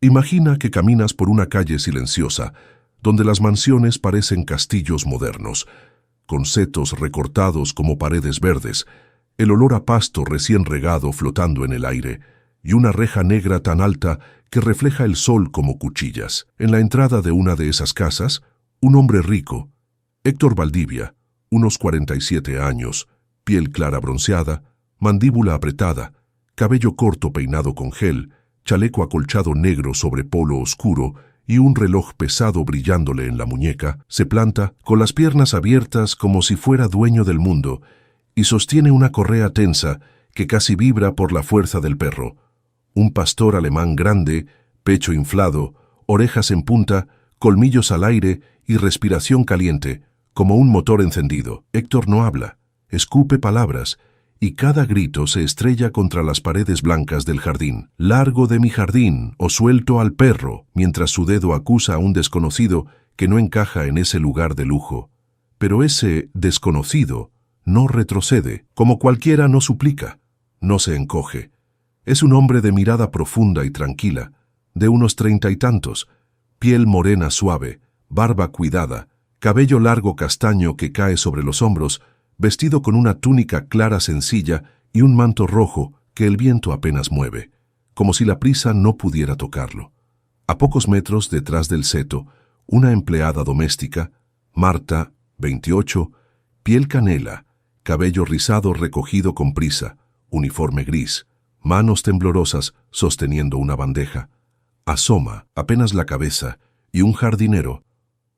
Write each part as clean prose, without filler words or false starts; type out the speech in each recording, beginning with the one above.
Imagina que caminas por una calle silenciosa, donde las mansiones parecen castillos modernos, con setos recortados como paredes verdes, el olor a pasto recién regado flotando en el aire, y una reja negra tan alta que refleja el sol como cuchillas. En la entrada de una de esas casas, un hombre rico, Héctor Valdivia, unos 47 años, piel clara bronceada, mandíbula apretada, cabello corto peinado con gel, chaleco acolchado negro sobre polo oscuro y un reloj pesado brillándole en la muñeca, se planta con las piernas abiertas como si fuera dueño del mundo y sostiene una correa tensa que casi vibra por la fuerza del perro. Un pastor alemán grande, pecho inflado, orejas en punta, colmillos al aire y respiración caliente, como un motor encendido. Héctor no habla, escupe palabras, y cada grito se estrella contra las paredes blancas del jardín. «Largo de mi jardín» o «Suelto al perro», mientras su dedo acusa a un desconocido que no encaja en ese lugar de lujo. Pero ese desconocido no retrocede, como cualquiera no suplica, no se encoge. Es un hombre de mirada profunda y tranquila, de unos 30 y tantos, piel morena suave, barba cuidada, cabello largo castaño que cae sobre los hombros, vestido con una túnica clara sencilla y un manto rojo que el viento apenas mueve, como si la prisa no pudiera tocarlo. A pocos metros detrás del seto, una empleada doméstica, Marta, 28, piel canela, cabello rizado recogido con prisa, uniforme gris, manos temblorosas sosteniendo una bandeja. Asoma apenas la cabeza y un jardinero.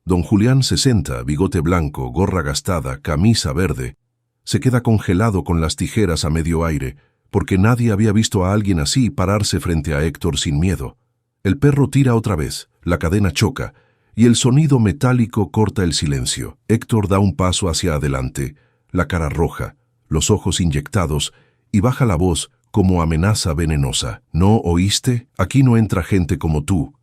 Don Julián 60, bigote blanco, gorra gastada, camisa verde. Se queda congelado con las tijeras a medio aire, porque nadie había visto a alguien así pararse frente a Héctor sin miedo. El perro tira otra vez, la cadena choca, y el sonido metálico corta el silencio. Héctor da un paso hacia adelante, la cara roja, los ojos inyectados, y baja la voz como amenaza venenosa. «¿No oíste? Aquí no entra gente como tú.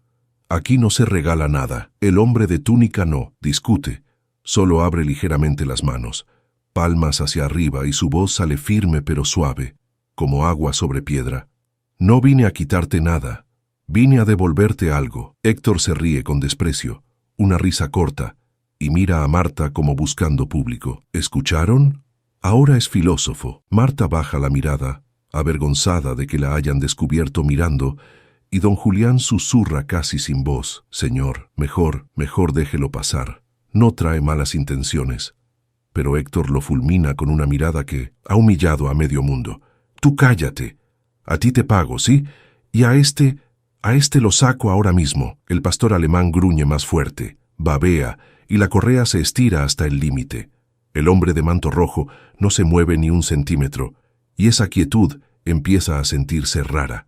Aquí no se regala nada. El hombre de túnica no discute, solo abre ligeramente las manos, palmas hacia arriba y su voz sale firme pero suave, como agua sobre piedra. No vine a quitarte nada, vine a devolverte algo». Héctor se ríe con desprecio, una risa corta, y mira a Marta como buscando público. ¿Escucharon? Ahora es filósofo. Marta baja la mirada, avergonzada de que la hayan descubierto mirando, y don Julián susurra casi sin voz: «Señor, mejor déjelo pasar. No trae malas intenciones». Pero Héctor lo fulmina con una mirada que ha humillado a medio mundo. «Tú cállate. A ti te pago, ¿sí? Y a este lo saco ahora mismo». El pastor alemán gruñe más fuerte, babea, y la correa se estira hasta el límite. El hombre de manto rojo no se mueve ni un centímetro, y esa quietud empieza a sentirse rara,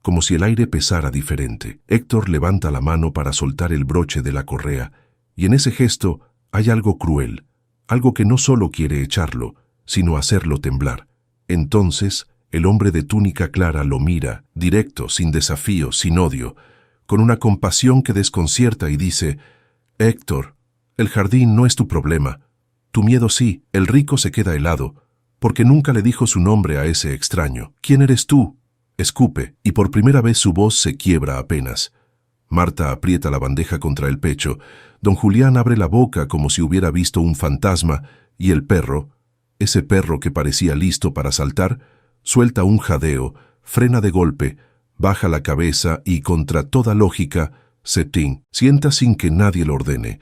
como si el aire pesara diferente. Héctor levanta la mano para soltar el broche de la correa, y en ese gesto hay algo cruel, algo que no solo quiere echarlo, sino hacerlo temblar. Entonces, el hombre de túnica clara lo mira, directo, sin desafío, sin odio, con una compasión que desconcierta y dice: «Héctor, el jardín no es tu problema. Tu miedo sí». El rico se queda helado, porque nunca le dijo su nombre a ese extraño. «¿Quién eres tú?». Escupe, y por primera vez su voz se quiebra apenas. Marta aprieta la bandeja contra el pecho, don Julián abre la boca como si hubiera visto un fantasma, y el perro, ese perro que parecía listo para saltar, suelta un jadeo, frena de golpe, baja la cabeza y, contra toda lógica, se sienta sin que nadie lo ordene,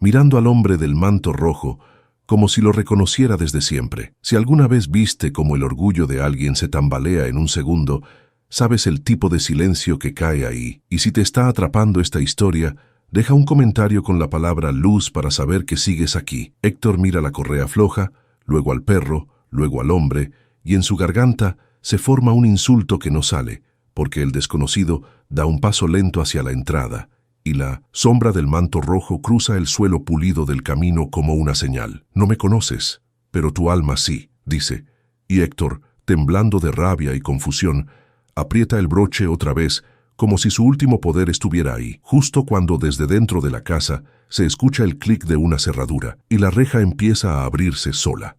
mirando al hombre del manto rojo, como si lo reconociera desde siempre. Si alguna vez viste cómo el orgullo de alguien se tambalea en un segundo, sabes el tipo de silencio que cae ahí. Y si te está atrapando esta historia, deja un comentario con la palabra luz para saber que sigues aquí. Héctor mira la correa floja, luego al perro, luego al hombre, y en su garganta se forma un insulto que no sale, porque el desconocido da un paso lento hacia la entrada, y la sombra del manto rojo cruza el suelo pulido del camino como una señal. «No me conoces, pero tu alma sí», dice, y Héctor, temblando de rabia y confusión, aprieta el broche otra vez, como si su último poder estuviera ahí, justo cuando desde dentro de la casa se escucha el clic de una cerradura, y la reja empieza a abrirse sola,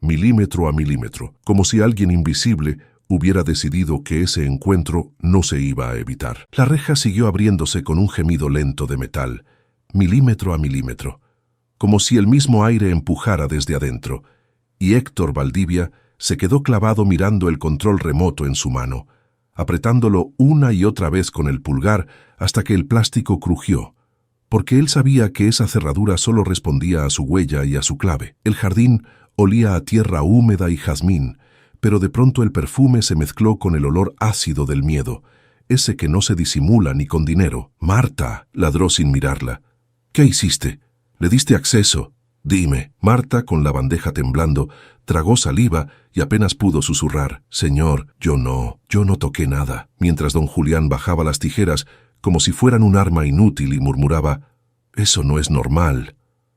milímetro a milímetro, como si alguien invisible hubiera decidido que ese encuentro no se iba a evitar. La reja siguió abriéndose con un gemido lento de metal, milímetro a milímetro, como si el mismo aire empujara desde adentro, y Héctor Valdivia se quedó clavado mirando el control remoto en su mano, apretándolo una y otra vez con el pulgar hasta que el plástico crujió, porque él sabía que esa cerradura solo respondía a su huella y a su clave. El jardín olía a tierra húmeda y jazmín, pero de pronto el perfume se mezcló con el olor ácido del miedo, ese que no se disimula ni con dinero. «Marta», ladró sin mirarla. «¿Qué hiciste? ¿Le diste acceso? Dime». Marta, con la bandeja temblando, tragó saliva y apenas pudo susurrar: «Señor, yo no toqué nada», mientras don Julián bajaba las tijeras como si fueran un arma inútil y murmuraba: «Eso no es normal».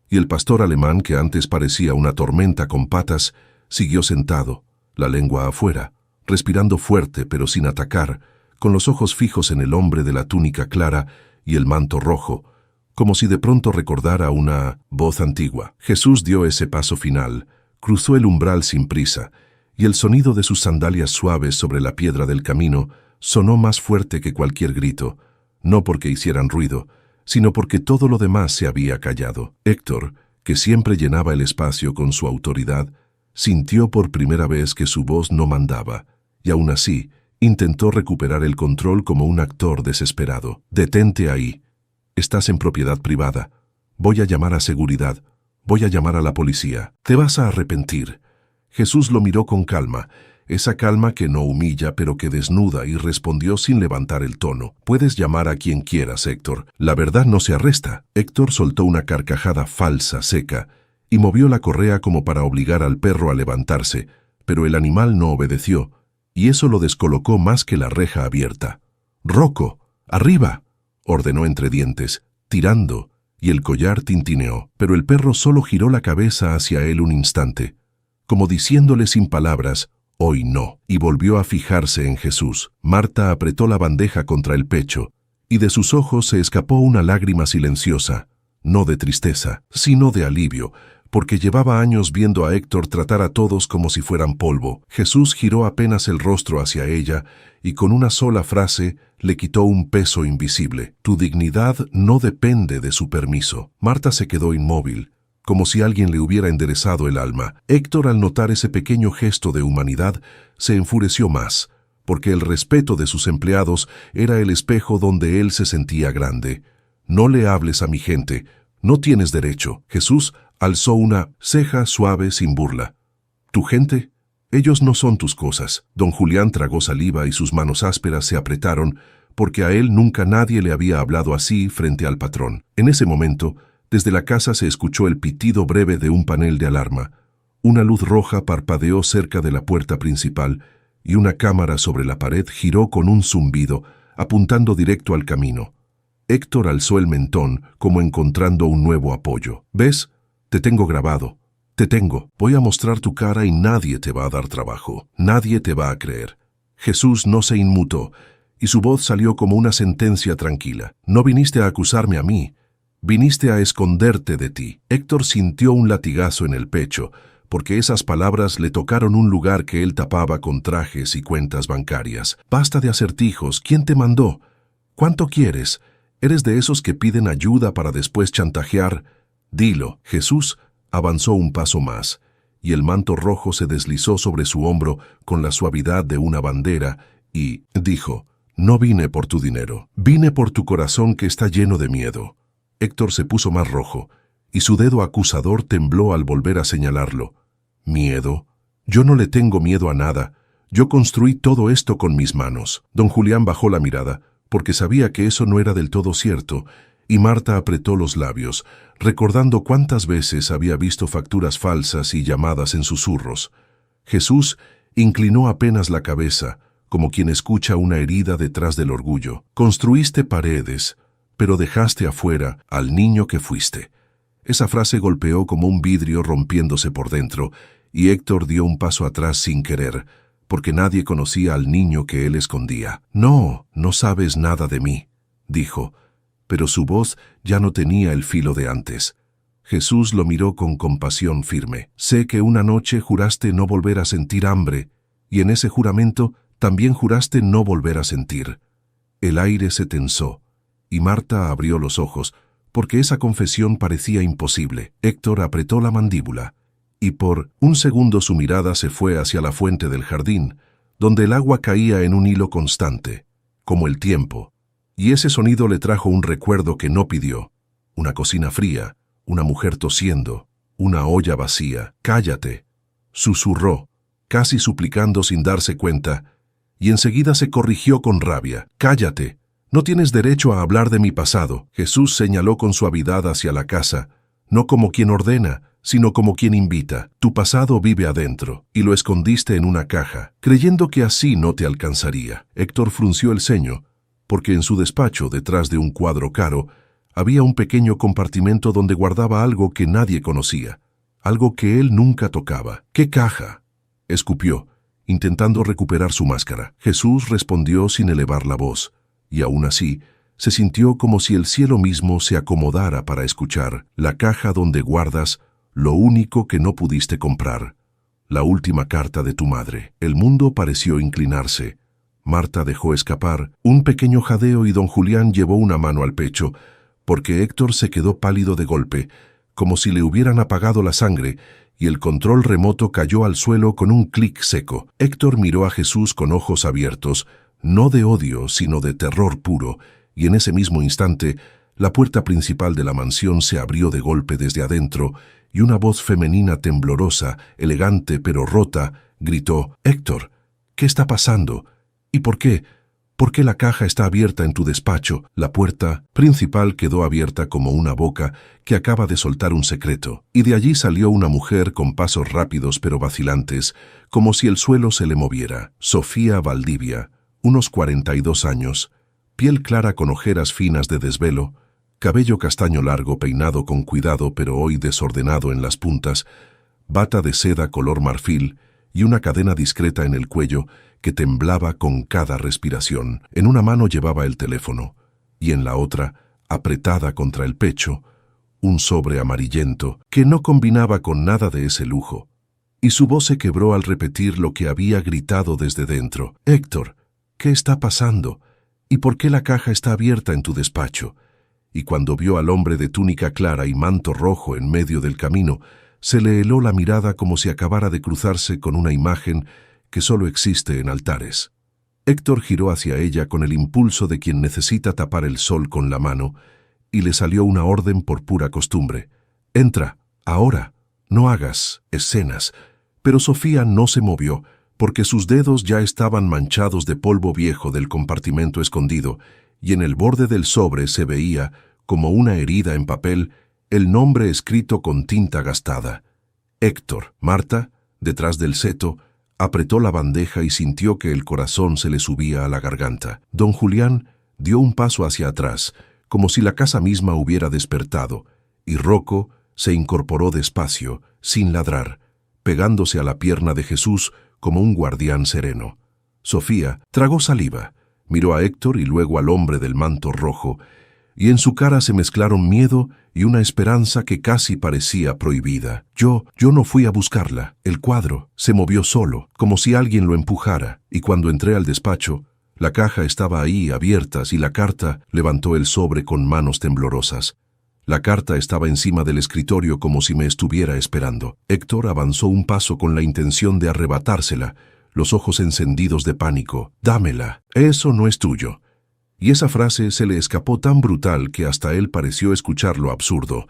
Y el pastor alemán, que antes parecía una tormenta con patas, siguió sentado, la lengua afuera, respirando fuerte pero sin atacar, con los ojos fijos en el hombre de la túnica clara y el manto rojo, como si de pronto recordara una voz antigua. Jesús dio ese paso final, cruzó el umbral sin prisa, y el sonido de sus sandalias suaves sobre la piedra del camino sonó más fuerte que cualquier grito, no porque hicieran ruido, sino porque todo lo demás se había callado. Héctor, que siempre llenaba el espacio con su autoridad, sintió por primera vez que su voz no mandaba, y aún así intentó recuperar el control como un actor desesperado. «Detente ahí. Estás en propiedad privada. Voy a llamar a seguridad. Voy a llamar a la policía. Te vas a arrepentir». Jesús lo miró con calma, esa calma que no humilla pero que desnuda, y respondió sin levantar el tono: «Puedes llamar a quien quieras, Héctor. La verdad no se arresta». Héctor soltó una carcajada falsa, seca, y movió la correa como para obligar al perro a levantarse, pero el animal no obedeció, y eso lo descolocó más que la reja abierta. «Rocco, arriba», ordenó entre dientes, tirando, y el collar tintineó, pero el perro solo giró la cabeza hacia él un instante, como diciéndole sin palabras: «Hoy no», y volvió a fijarse en Jesús. Marta apretó la bandeja contra el pecho, y de sus ojos se escapó una lágrima silenciosa, no de tristeza, sino de alivio, porque llevaba años viendo a Héctor tratar a todos como si fueran polvo. Jesús giró apenas el rostro hacia ella y con una sola frase le quitó un peso invisible: «Tu dignidad no depende de su permiso». Marta se quedó inmóvil, como si alguien le hubiera enderezado el alma. Héctor, al notar ese pequeño gesto de humanidad, se enfureció más, porque el respeto de sus empleados era el espejo donde él se sentía grande. «No le hables a mi gente, no tienes derecho». Jesús alzó una ceja suave sin burla. «¿Tu gente? Ellos no son tus cosas». Don Julián tragó saliva y sus manos ásperas se apretaron, porque a él nunca nadie le había hablado así frente al patrón. En ese momento, desde la casa se escuchó el pitido breve de un panel de alarma. Una luz roja parpadeó cerca de la puerta principal, y una cámara sobre la pared giró con un zumbido, apuntando directo al camino. Héctor alzó el mentón, como encontrando un nuevo apoyo. «¿Ves? Te tengo grabado. Te tengo. Voy a mostrar tu cara y nadie te va a dar trabajo. Nadie te va a creer». Jesús no se inmutó, y su voz salió como una sentencia tranquila. «No viniste a acusarme a mí. Viniste a esconderte de ti». Héctor sintió un latigazo en el pecho, porque esas palabras le tocaron un lugar que él tapaba con trajes y cuentas bancarias. «Basta de acertijos. ¿Quién te mandó? ¿Cuánto quieres? ¿Eres de esos que piden ayuda para después chantajear? Dilo». Jesús avanzó un paso más, y el manto rojo se deslizó sobre su hombro con la suavidad de una bandera, y dijo: «No vine por tu dinero. Vine por tu corazón que está lleno de miedo». Héctor se puso más rojo, y su dedo acusador tembló al volver a señalarlo. «¿Miedo? Yo no le tengo miedo a nada. Yo construí todo esto con mis manos». Don Julián bajó la mirada, porque sabía que eso no era del todo cierto, y Marta apretó los labios, recordando cuántas veces había visto facturas falsas y llamadas en susurros. Jesús inclinó apenas la cabeza, como quien escucha una herida detrás del orgullo. «Construiste paredes, pero dejaste afuera al niño que fuiste». Esa frase golpeó como un vidrio rompiéndose por dentro, y Héctor dio un paso atrás sin querer, porque nadie conocía al niño que él escondía. «No, no sabes nada de mí», dijo, pero su voz ya no tenía el filo de antes. Jesús lo miró con compasión firme. «Sé que una noche juraste no volver a sentir hambre, y en ese juramento también juraste no volver a sentir. El aire se tensó, y Marta abrió los ojos, porque esa confesión parecía imposible. Héctor apretó la mandíbula, y por un segundo su mirada se fue hacia la fuente del jardín, donde el agua caía en un hilo constante, como el tiempo, y ese sonido le trajo un recuerdo que no pidió: una cocina fría, una mujer tosiendo, una olla vacía. «Cállate», susurró, casi suplicando sin darse cuenta, y enseguida se corrigió con rabia. «Cállate, no tienes derecho a hablar de mi pasado». Jesús señaló con suavidad hacia la casa, no como quien ordena, sino como quien invita. «Tu pasado vive adentro, y lo escondiste en una caja, creyendo que así no te alcanzaría». Héctor frunció el ceño, porque en su despacho, detrás de un cuadro caro, había un pequeño compartimento donde guardaba algo que nadie conocía, algo que él nunca tocaba. «¿Qué caja?», escupió, intentando recuperar su máscara. Jesús respondió sin elevar la voz, y aún así se sintió como si el cielo mismo se acomodara para escuchar. «La caja donde guardas lo único que no pudiste comprar, la última carta de tu madre». El mundo pareció inclinarse. Marta dejó escapar un pequeño jadeo y don Julián llevó una mano al pecho, porque Héctor se quedó pálido de golpe, como si le hubieran apagado la sangre, y el control remoto cayó al suelo con un clic seco. Héctor miró a Jesús con ojos abiertos, no de odio, sino de terror puro, y en ese mismo instante, la puerta principal de la mansión se abrió de golpe desde adentro, y una voz femenina temblorosa, elegante pero rota, gritó: «Héctor, ¿qué está pasando? ¿Y por qué? ¿Por qué la caja está abierta en tu despacho?» La puerta principal quedó abierta como una boca que acaba de soltar un secreto, y de allí salió una mujer con pasos rápidos pero vacilantes, como si el suelo se le moviera. Sofía Valdivia, unos 42 años, piel clara con ojeras finas de desvelo, cabello castaño largo peinado con cuidado pero hoy desordenado en las puntas, bata de seda color marfil y una cadena discreta en el cuello que temblaba con cada respiración. En una mano llevaba el teléfono, y en la otra, apretada contra el pecho, un sobre amarillento que no combinaba con nada de ese lujo. Y su voz se quebró al repetir lo que había gritado desde dentro: «Héctor, ¿qué está pasando? ¿Y por qué la caja está abierta en tu despacho?». Y cuando vio al hombre de túnica clara y manto rojo en medio del camino, se le heló la mirada como si acabara de cruzarse con una imagen que solo existe en altares. Héctor giró hacia ella con el impulso de quien necesita tapar el sol con la mano, y le salió una orden por pura costumbre: «Entra, ahora, no hagas escenas». Pero Sofía no se movió, porque sus dedos ya estaban manchados de polvo viejo del compartimento escondido, y en el borde del sobre se veía, como una herida en papel, el nombre escrito con tinta gastada: «Héctor». Marta, detrás del seto, apretó la bandeja y sintió que el corazón se le subía a la garganta. Don Julián dio un paso hacia atrás, como si la casa misma hubiera despertado, y Rocco se incorporó despacio, sin ladrar, pegándose a la pierna de Jesús como un guardián sereno. Sofía tragó saliva, miró a Héctor y luego al hombre del manto rojo, y en su cara se mezclaron miedo y una esperanza que casi parecía prohibida. Yo no fui a buscarla. El cuadro se movió solo, como si alguien lo empujara, y cuando entré al despacho, la caja estaba ahí, abierta, y la carta. Levantó el sobre con manos temblorosas. La carta estaba encima del escritorio como si me estuviera esperando. Héctor avanzó un paso con la intención de arrebatársela, los ojos encendidos de pánico. «Dámela, eso no es tuyo». Y esa frase se le escapó tan brutal que hasta él pareció escuchar lo absurdo.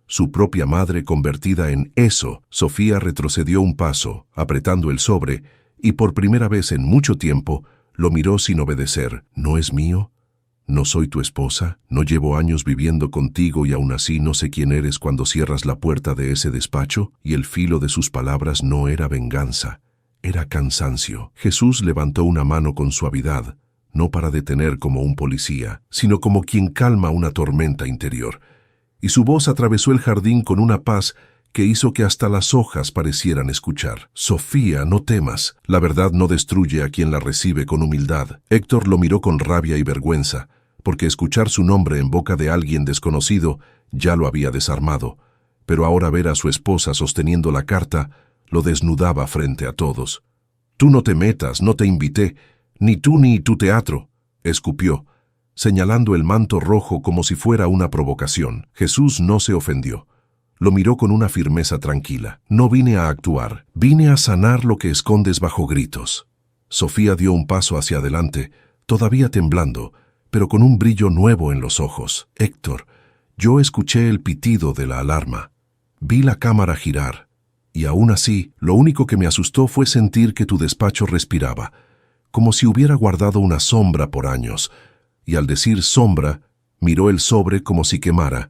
Su propia madre convertida en eso. Sofía retrocedió un paso, apretando el sobre, y por primera vez en mucho tiempo lo miró sin obedecer. «¿No es mío? ¿No soy tu esposa? ¿No llevo años viviendo contigo y aún así no sé quién eres cuando cierras la puerta de ese despacho?» Y el filo de sus palabras no era venganza, era cansancio. Jesús levantó una mano con suavidad, no para detener como un policía, sino como quien calma una tormenta interior, y su voz atravesó el jardín con una paz que hizo que hasta las hojas parecieran escuchar. «Sofía, no temas, la verdad no destruye a quien la recibe con humildad». Héctor lo miró con rabia y vergüenza, porque escuchar su nombre en boca de alguien desconocido ya lo había desarmado, pero ahora ver a su esposa sosteniendo la carta lo desnudaba frente a todos. Tú no te metas, no te invité, ni tú ni tu teatro, escupió, señalando el manto rojo como si fuera una provocación. Jesús no se ofendió. Lo miró con una firmeza tranquila. No vine a actuar, vine a sanar lo que escondes bajo gritos. Sofía dio un paso hacia adelante, todavía temblando, pero con un brillo nuevo en los ojos. Héctor, yo escuché el pitido de la alarma. Vi la cámara girar. Y aún así, lo único que me asustó fue sentir que tu despacho respiraba, como si hubiera guardado una sombra por años. Y al decir sombra, miró el sobre como si quemara.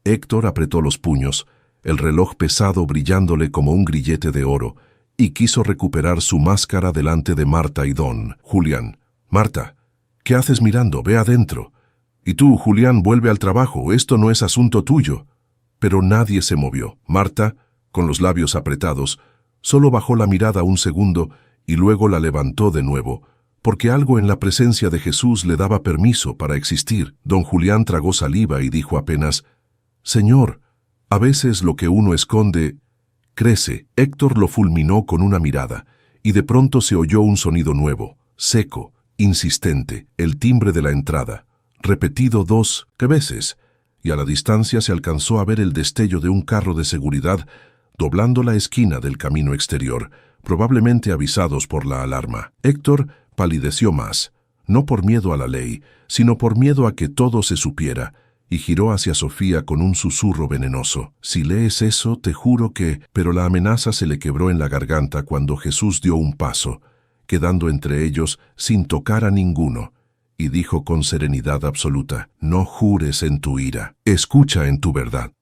Héctor apretó los puños, el reloj pesado brillándole como un grillete de oro, y quiso recuperar su máscara delante de Marta y don Julián. Marta, ¿qué haces mirando? Ve adentro. Y tú, Julián, vuelve al trabajo, esto no es asunto tuyo. Pero nadie se movió. Marta, con los labios apretados, solo bajó la mirada un segundo y luego la levantó de nuevo, porque algo en la presencia de Jesús le daba permiso para existir. Don Julián tragó saliva y dijo apenas, «Señor, a veces lo que uno esconde crece». Héctor lo fulminó con una mirada, y de pronto se oyó un sonido nuevo, seco, insistente, el timbre de la entrada, repetido 2 veces, y a la distancia se alcanzó a ver el destello de un carro de seguridad doblando la esquina del camino exterior, probablemente avisados por la alarma. Héctor palideció más, no por miedo a la ley, sino por miedo a que todo se supiera, y giró hacia Sofía con un susurro venenoso. «Si lees eso, te juro que...». Pero la amenaza se le quebró en la garganta cuando Jesús dio un paso, quedando entre ellos sin tocar a ninguno, y dijo con serenidad absoluta, «No jures en tu ira, escucha en tu verdad».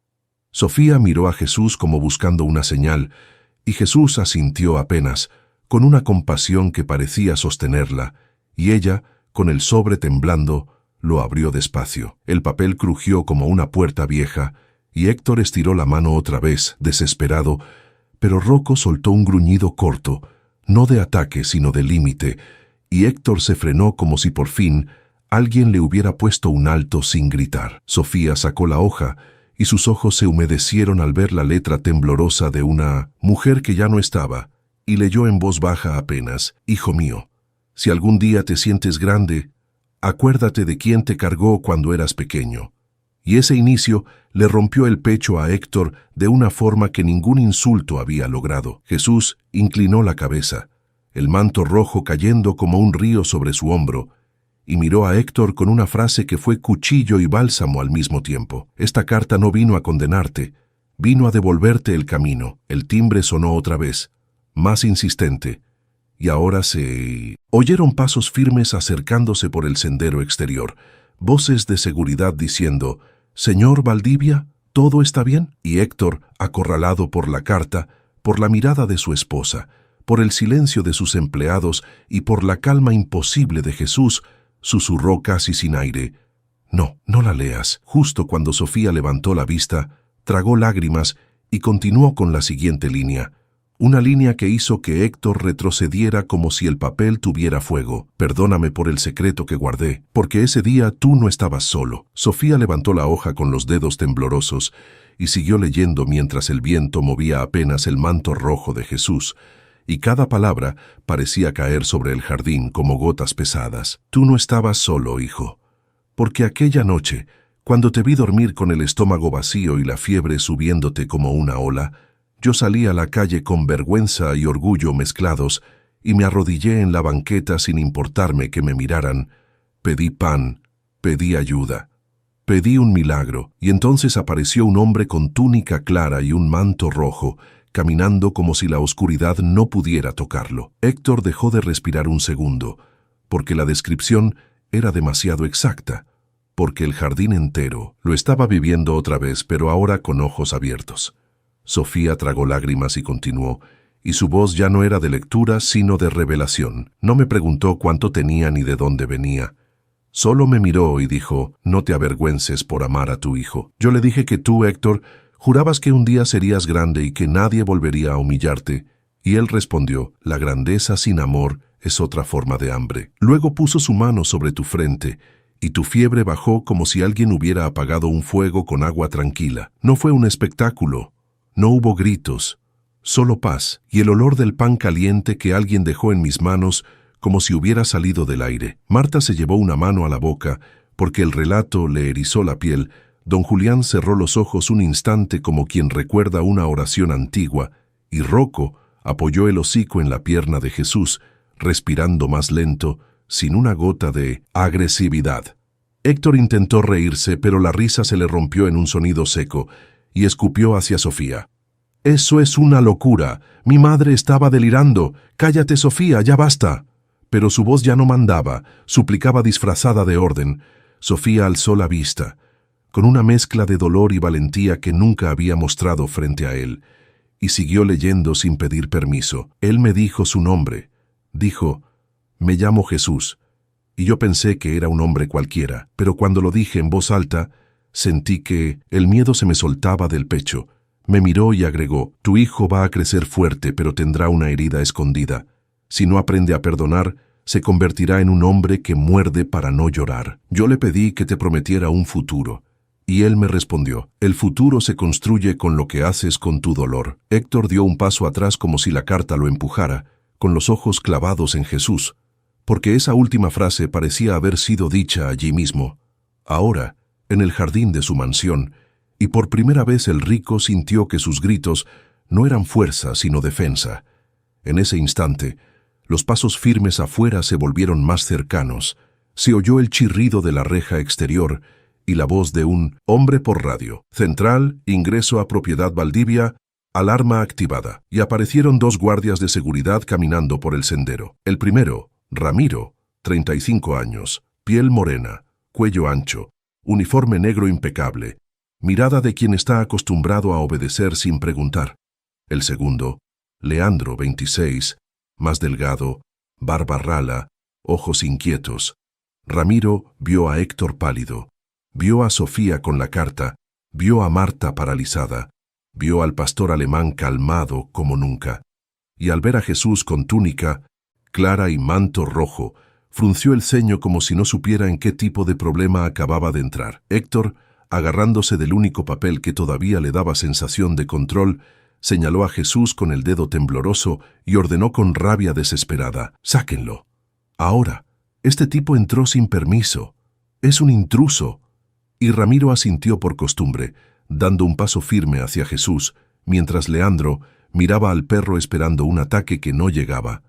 Sofía miró a Jesús como buscando una señal, y Jesús asintió apenas, con una compasión que parecía sostenerla, y ella, con el sobre temblando, lo abrió despacio. El papel crujió como una puerta vieja, y Héctor estiró la mano otra vez, desesperado, pero Rocco soltó un gruñido corto, no de ataque sino de límite, y Héctor se frenó como si por fin alguien le hubiera puesto un alto sin gritar. Sofía sacó la hoja, y sus ojos se humedecieron al ver la letra temblorosa de una mujer que ya no estaba, y leyó en voz baja apenas, «Hijo mío, si algún día te sientes grande, acuérdate de quién te cargó cuando eras pequeño». Y ese inicio le rompió el pecho a Héctor de una forma que ningún insulto había logrado. Jesús inclinó la cabeza, el manto rojo cayendo como un río sobre su hombro, y miró a Héctor con una frase que fue cuchillo y bálsamo al mismo tiempo. «Esta carta no vino a condenarte, vino a devolverte el camino». El timbre sonó otra vez, más insistente, y ahora se oyeron pasos firmes acercándose por el sendero exterior, voces de seguridad diciendo, «Señor Valdivia, ¿todo está bien?». Y Héctor, acorralado por la carta, por la mirada de su esposa, por el silencio de sus empleados y por la calma imposible de Jesús, susurró casi sin aire, «No, no la leas». Justo cuando Sofía levantó la vista, tragó lágrimas y continuó con la siguiente línea, una línea que hizo que Héctor retrocediera como si el papel tuviera fuego. «Perdóname por el secreto que guardé, porque ese día tú no estabas solo». Sofía levantó la hoja con los dedos temblorosos y siguió leyendo mientras el viento movía apenas el manto rojo de Jesús, y cada palabra parecía caer sobre el jardín como gotas pesadas. «Tú no estabas solo, hijo, porque aquella noche, cuando te vi dormir con el estómago vacío y la fiebre subiéndote como una ola, yo salí a la calle con vergüenza y orgullo mezclados y me arrodillé en la banqueta sin importarme que me miraran. Pedí pan, pedí ayuda, pedí un milagro, y entonces apareció un hombre con túnica clara y un manto rojo, caminando como si la oscuridad no pudiera tocarlo». Héctor dejó de respirar un segundo, porque la descripción era demasiado exacta, porque el jardín entero lo estaba viviendo otra vez, pero ahora con ojos abiertos. Sofía tragó lágrimas y continuó, y su voz ya no era de lectura, sino de revelación. No me preguntó cuánto tenía ni de dónde venía. Solo me miró y dijo, «No te avergüences por amar a tu hijo». Yo le dije que tú, Héctor, jurabas que un día serías grande y que nadie volvería a humillarte, y él respondió, «La grandeza sin amor es otra forma de hambre». Luego puso su mano sobre tu frente, y tu fiebre bajó como si alguien hubiera apagado un fuego con agua tranquila. No fue un espectáculo, no hubo gritos, solo paz, y el olor del pan caliente que alguien dejó en mis manos como si hubiera salido del aire. Marta se llevó una mano a la boca, porque el relato le erizó la piel. Don Julián cerró los ojos un instante como quien recuerda una oración antigua, y Rocco apoyó el hocico en la pierna de Jesús, respirando más lento, sin una gota de agresividad. Héctor intentó reírse, pero la risa se le rompió en un sonido seco, y escupió hacia Sofía. «Eso es una locura. Mi madre estaba delirando. Cállate, Sofía, ya basta». Pero su voz ya no mandaba, suplicaba disfrazada de orden. Sofía alzó la vista, con una mezcla de dolor y valentía que nunca había mostrado frente a él, y siguió leyendo sin pedir permiso. Él me dijo su nombre. Dijo, «Me llamo Jesús». Y yo pensé que era un hombre cualquiera, pero cuando lo dije en voz alta, sentí que el miedo se me soltaba del pecho. Me miró y agregó, «Tu hijo va a crecer fuerte, pero tendrá una herida escondida. Si no aprende a perdonar, se convertirá en un hombre que muerde para no llorar». Yo le pedí que te prometiera un futuro, y él me respondió, «El futuro se construye con lo que haces con tu dolor». Héctor dio un paso atrás como si la carta lo empujara, con los ojos clavados en Jesús, porque esa última frase parecía haber sido dicha allí mismo, ahora, en el jardín de su mansión, y por primera vez el rico sintió que sus gritos no eran fuerza sino defensa. En ese instante, los pasos firmes afuera se volvieron más cercanos, se oyó el chirrido de la reja exterior y la voz de un hombre por radio. «Central, ingreso a Propiedad Valdivia, alarma activada». Y aparecieron dos guardias de seguridad caminando por el sendero. El primero, Ramiro, 35 años, piel morena, cuello ancho, uniforme negro impecable, mirada de quien está acostumbrado a obedecer sin preguntar. El segundo, Leandro, 26, más delgado, barba rala, ojos inquietos. Ramiro vio a Héctor pálido, vio a Sofía con la carta, vio a Marta paralizada, vio al pastor alemán calmado como nunca. Y al ver a Jesús con túnica clara y manto rojo, frunció el ceño como si no supiera en qué tipo de problema acababa de entrar. Héctor, agarrándose del único papel que todavía le daba sensación de control, señaló a Jesús con el dedo tembloroso y ordenó con rabia desesperada, «Sáquenlo. Ahora, este tipo entró sin permiso. Es un intruso». Y Ramiro asintió por costumbre, dando un paso firme hacia Jesús, mientras Leandro miraba al perro esperando un ataque que no llegaba.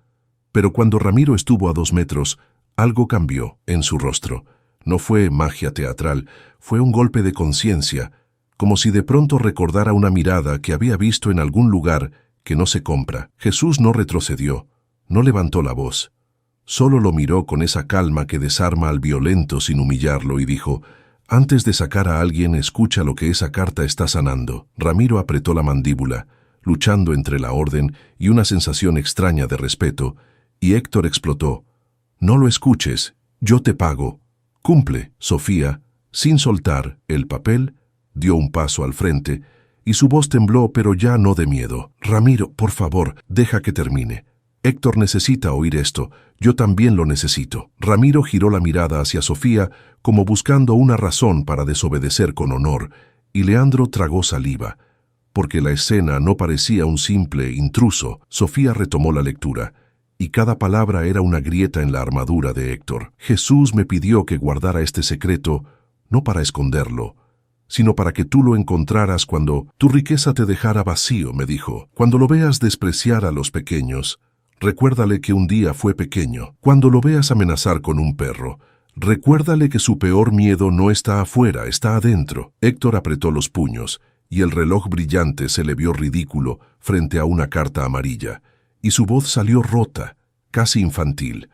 Pero cuando Ramiro estuvo a 2 metros, algo cambió en su rostro. No fue magia teatral, fue un golpe de conciencia, como si de pronto recordara una mirada que había visto en algún lugar que no se compra. Jesús no retrocedió, no levantó la voz. Solo lo miró con esa calma que desarma al violento sin humillarlo y dijo, «Antes de sacar a alguien, escucha lo que esa carta está sanando». Ramiro apretó la mandíbula, luchando entre la orden y una sensación extraña de respeto, y Héctor explotó, «No lo escuches, yo te pago. Cumple». Sofía, sin soltar el papel, dio un paso al frente, y su voz tembló, pero ya no de miedo. «Ramiro, por favor, deja que termine. Héctor necesita oír esto, yo también lo necesito». Ramiro giró la mirada hacia Sofía, como buscando una razón para desobedecer con honor, y Leandro tragó saliva. Porque la escena no parecía un simple intruso. Sofía retomó la lectura, y cada palabra era una grieta en la armadura de Héctor. «Jesús me pidió que guardara este secreto, no para esconderlo, sino para que tú lo encontraras cuando tu riqueza te dejara vacío», me dijo. «Cuando lo veas despreciar a los pequeños, recuérdale que un día fue pequeño. Cuando lo veas amenazar con un perro, recuérdale que su peor miedo no está afuera, está adentro». Héctor apretó los puños, y el reloj brillante se le vio ridículo frente a una carta amarilla, y su voz salió rota, casi infantil.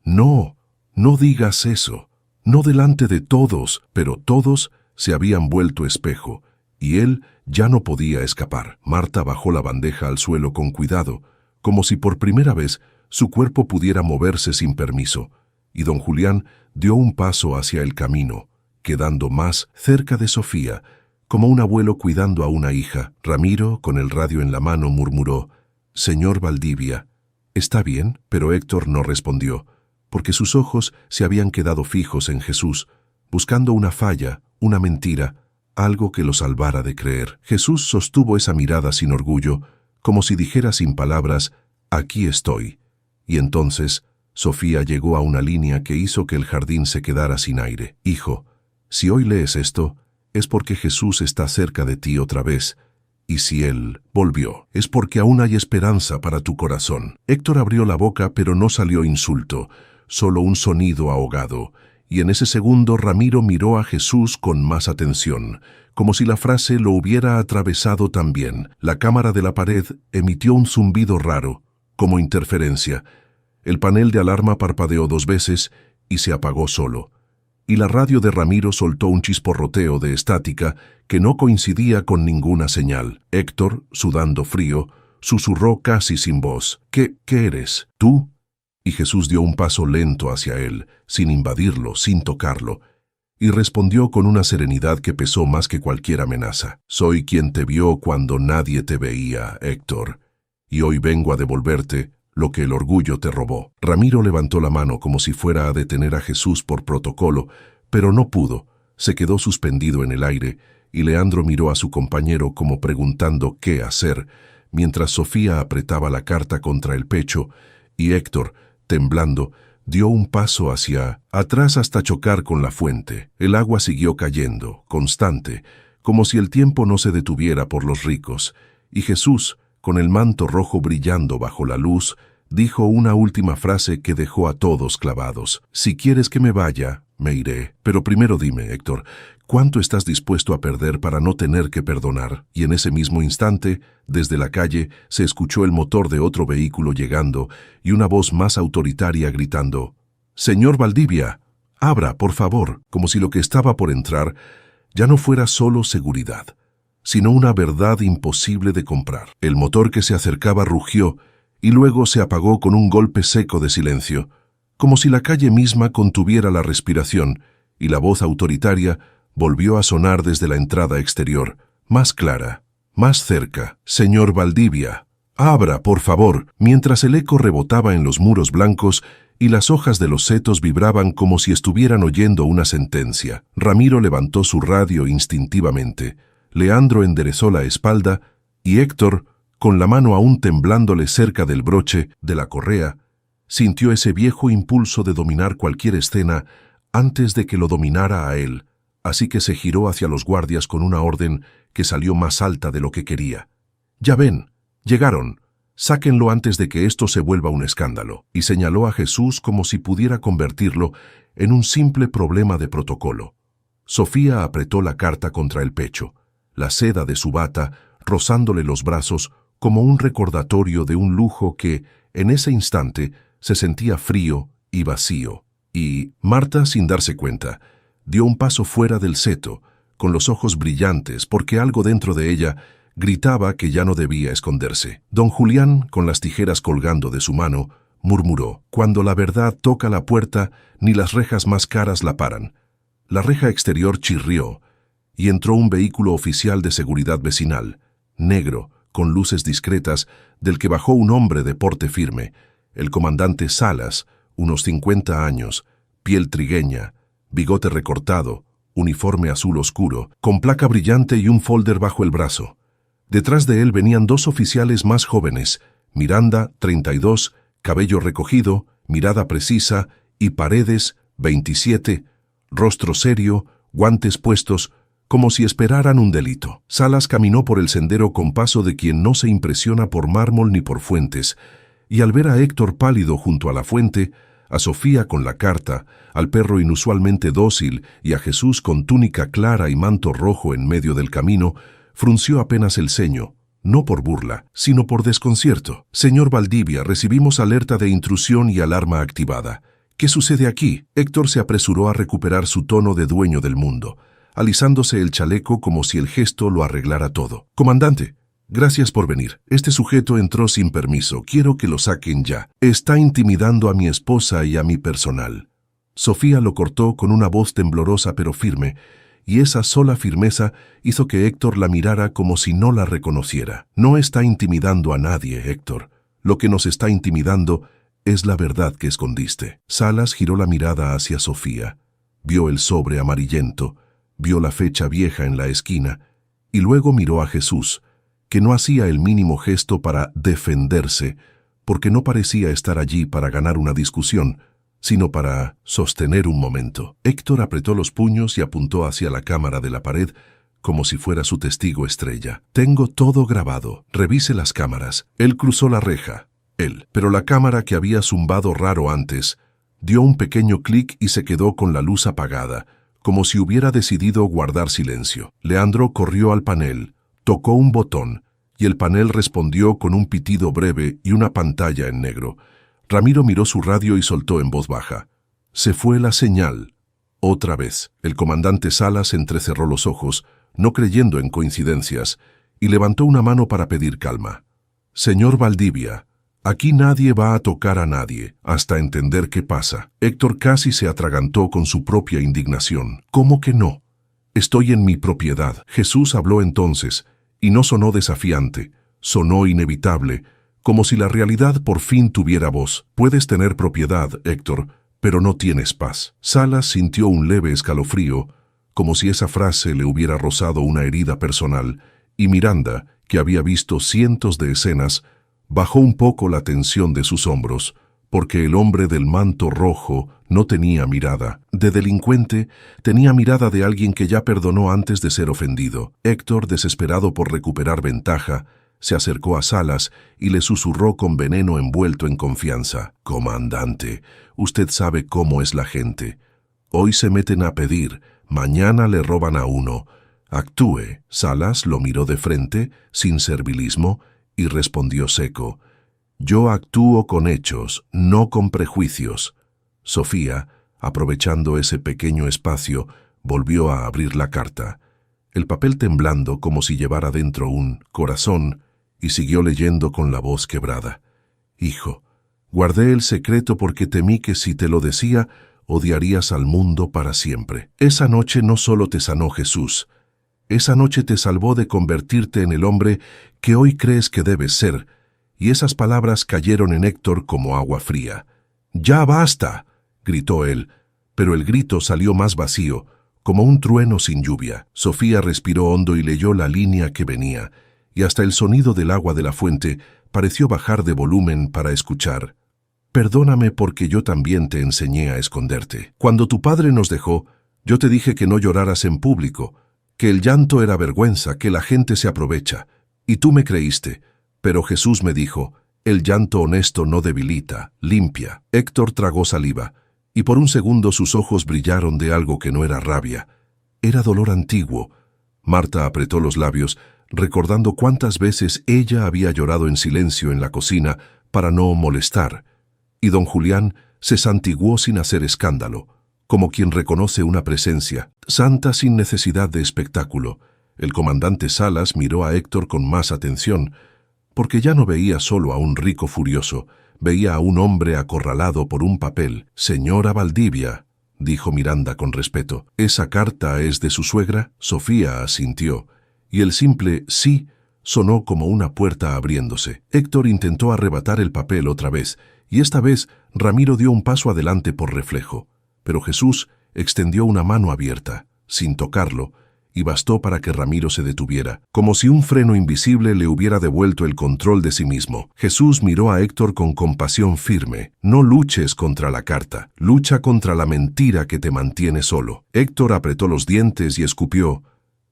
«No, no digas eso, no delante de todos». Pero todos se habían vuelto espejo, y él ya no podía escapar. Marta bajó la bandeja al suelo con cuidado, como si por primera vez su cuerpo pudiera moverse sin permiso, y don Julián dio un paso hacia el camino, quedando más cerca de Sofía, como un abuelo cuidando a una hija. Ramiro, con el radio en la mano, murmuró, «Señor Valdivia, ¿está bien?». Pero Héctor no respondió, porque sus ojos se habían quedado fijos en Jesús, buscando una falla, una mentira, algo que lo salvara de creer. Jesús sostuvo esa mirada sin orgullo, como si dijera sin palabras, «Aquí estoy». Y entonces, Sofía llegó a una línea que hizo que el jardín se quedara sin aire. «Hijo, si hoy lees esto, es porque Jesús está cerca de ti otra vez. Y si Él volvió, es porque aún hay esperanza para tu corazón». Héctor abrió la boca, pero no salió insulto, solo un sonido ahogado. Y en ese segundo Ramiro miró a Jesús con más atención, como si la frase lo hubiera atravesado también. La cámara de la pared emitió un zumbido raro, como interferencia. El panel de alarma parpadeó 2 veces y se apagó solo. Y la radio de Ramiro soltó un chisporroteo de estática que no coincidía con ninguna señal. Héctor, sudando frío, susurró casi sin voz, ¿Qué eres? ¿Tú? Y Jesús dio un paso lento hacia él, sin invadirlo, sin tocarlo, y respondió con una serenidad que pesó más que cualquier amenaza. «Soy quien te vio cuando nadie te veía, Héctor, y hoy vengo a devolverte lo que el orgullo te robó». Ramiro levantó la mano como si fuera a detener a Jesús por protocolo, pero no pudo. Se quedó suspendido en el aire, y Leandro miró a su compañero como preguntando qué hacer, mientras Sofía apretaba la carta contra el pecho, y Héctor, temblando, dio un paso hacia atrás hasta chocar con la fuente. El agua siguió cayendo, constante, como si el tiempo no se detuviera por los ricos, y Jesús, con el manto rojo brillando bajo la luz, dijo una última frase que dejó a todos clavados. «Si quieres que me vaya, me iré. Pero primero dime, Héctor, ¿cuánto estás dispuesto a perder para no tener que perdonar?» Y en ese mismo instante, desde la calle, se escuchó el motor de otro vehículo llegando y una voz más autoritaria gritando, «Señor Valdivia, abra, por favor», como si lo que estaba por entrar ya no fuera solo seguridad, sino una verdad imposible de comprar. El motor que se acercaba rugió y luego se apagó con un golpe seco de silencio, como si la calle misma contuviera la respiración, y la voz autoritaria volvió a sonar desde la entrada exterior, más clara, más cerca. «Señor Valdivia, abra, por favor», mientras el eco rebotaba en los muros blancos y las hojas de los setos vibraban como si estuvieran oyendo una sentencia. Ramiro levantó su radio instintivamente, Leandro enderezó la espalda y Héctor, con la mano aún temblándole cerca del broche de la correa, sintió ese viejo impulso de dominar cualquier escena antes de que lo dominara a él, así que se giró hacia los guardias con una orden que salió más alta de lo que quería. «Ya ven, llegaron, sáquenlo antes de que esto se vuelva un escándalo», y señaló a Jesús como si pudiera convertirlo en un simple problema de protocolo. Sofía apretó la carta contra el pecho, la seda de su bata rozándole los brazos como un recordatorio de un lujo que, en ese instante, se sentía frío y vacío. Y Marta, sin darse cuenta, dio un paso fuera del seto, con los ojos brillantes, porque algo dentro de ella gritaba que ya no debía esconderse. Don Julián, con las tijeras colgando de su mano, murmuró: «Cuando la verdad toca la puerta, ni las rejas más caras la paran». La reja exterior chirrió, y entró un vehículo oficial de seguridad vecinal, negro, con luces discretas, del que bajó un hombre de porte firme, el comandante Salas, unos 50 años, piel trigueña, bigote recortado, uniforme azul oscuro, con placa brillante y un folder bajo el brazo. Detrás de él venían 2 oficiales más jóvenes, Miranda, 32, cabello recogido, mirada precisa, y Paredes, 27, rostro serio, guantes puestos, como si esperaran un delito. Salas caminó por el sendero con paso de quien no se impresiona por mármol ni por fuentes, y al ver a Héctor pálido junto a la fuente, a Sofía con la carta, al perro inusualmente dócil y a Jesús con túnica clara y manto rojo en medio del camino, frunció apenas el ceño, no por burla, sino por desconcierto. «Señor Valdivia, recibimos alerta de intrusión y alarma activada. ¿Qué sucede aquí?» Héctor se apresuró a recuperar su tono de dueño del mundo, alisándose el chaleco como si el gesto lo arreglara todo. «Comandante, gracias por venir. Este sujeto entró sin permiso. Quiero que lo saquen ya. Está intimidando a mi esposa y a mi personal». Sofía lo cortó con una voz temblorosa pero firme, y esa sola firmeza hizo que Héctor la mirara como si no la reconociera. «No está intimidando a nadie, Héctor. Lo que nos está intimidando es la verdad que escondiste». Salas giró la mirada hacia Sofía. Vio el sobre amarillento, vio la fecha vieja en la esquina, y luego miró a Jesús, que no hacía el mínimo gesto para defenderse, porque no parecía estar allí para ganar una discusión, sino para sostener un momento. Héctor apretó los puños y apuntó hacia la cámara de la pared, como si fuera su testigo estrella. «Tengo todo grabado. Revise las cámaras». Él cruzó la reja. Pero la cámara, que había zumbado raro antes, dio un pequeño clic y se quedó con la luz apagada, como si hubiera decidido guardar silencio. Leandro corrió al panel, tocó un botón, y el panel respondió con un pitido breve y una pantalla en negro. Ramiro miró su radio y soltó en voz baja: «Se fue la señal». Otra vez. El comandante Salas entrecerró los ojos, no creyendo en coincidencias, y levantó una mano para pedir calma. «Señor Valdivia, aquí nadie va a tocar a nadie, hasta entender qué pasa». Héctor casi se atragantó con su propia indignación. «¿Cómo que no? Estoy en mi propiedad». Jesús habló entonces, y no sonó desafiante, sonó inevitable, como si la realidad por fin tuviera voz. «Puedes tener propiedad, Héctor, pero no tienes paz». Salas sintió un leve escalofrío, como si esa frase le hubiera rozado una herida personal, y Miranda, que había visto cientos de escenas, bajó un poco la tensión de sus hombros, porque el hombre del manto rojo no tenía mirada de delincuente, tenía mirada de alguien que ya perdonó antes de ser ofendido. Héctor, desesperado por recuperar ventaja, se acercó a Salas y le susurró con veneno envuelto en confianza: «Comandante, usted sabe cómo es la gente. Hoy se meten a pedir, mañana le roban a uno. Actúe». Salas lo miró de frente, sin servilismo, y respondió seco: «Yo actúo con hechos, no con prejuicios». Sofía, aprovechando ese pequeño espacio, volvió a abrir la carta, el papel temblando como si llevara dentro un corazón, y siguió leyendo con la voz quebrada: «Hijo, guardé el secreto porque temí que si te lo decía, odiarías al mundo para siempre. Esa noche no solo te sanó Jesús, esa noche te salvó de convertirte en el hombre que hoy crees que debes ser». Y esas palabras cayeron en Héctor como agua fría. «¡Ya basta!», gritó él, pero el grito salió más vacío, como un trueno sin lluvia. Sofía respiró hondo y leyó la línea que venía, y hasta el sonido del agua de la fuente pareció bajar de volumen para escuchar: «Perdóname porque yo también te enseñé a esconderte. Cuando tu padre nos dejó, yo te dije que no lloraras en público, que el llanto era vergüenza, que la gente se aprovecha, y tú me creíste. Pero Jesús me dijo: el llanto honesto no debilita, limpia». Héctor tragó saliva, y por un segundo sus ojos brillaron de algo que no era rabia. Era dolor antiguo. Marta apretó los labios, recordando cuántas veces ella había llorado en silencio en la cocina para no molestar, y don Julián se santiguó sin hacer escándalo, como quien reconoce una presencia santa sin necesidad de espectáculo. El comandante Salas miró a Héctor con más atención, porque ya no veía solo a un rico furioso, veía a un hombre acorralado por un papel. «Señora Valdivia», dijo Miranda con respeto, «¿esa carta es de su suegra?». Sofía asintió, y el simple «sí» sonó como una puerta abriéndose. Héctor intentó arrebatar el papel otra vez, y esta vez Ramiro dio un paso adelante por reflejo, pero Jesús extendió una mano abierta, sin tocarlo, y bastó para que Ramiro se detuviera, como si un freno invisible le hubiera devuelto el control de sí mismo. Jesús miró a Héctor con compasión firme: «No luches contra la carta, lucha contra la mentira que te mantiene solo». Héctor apretó los dientes y escupió,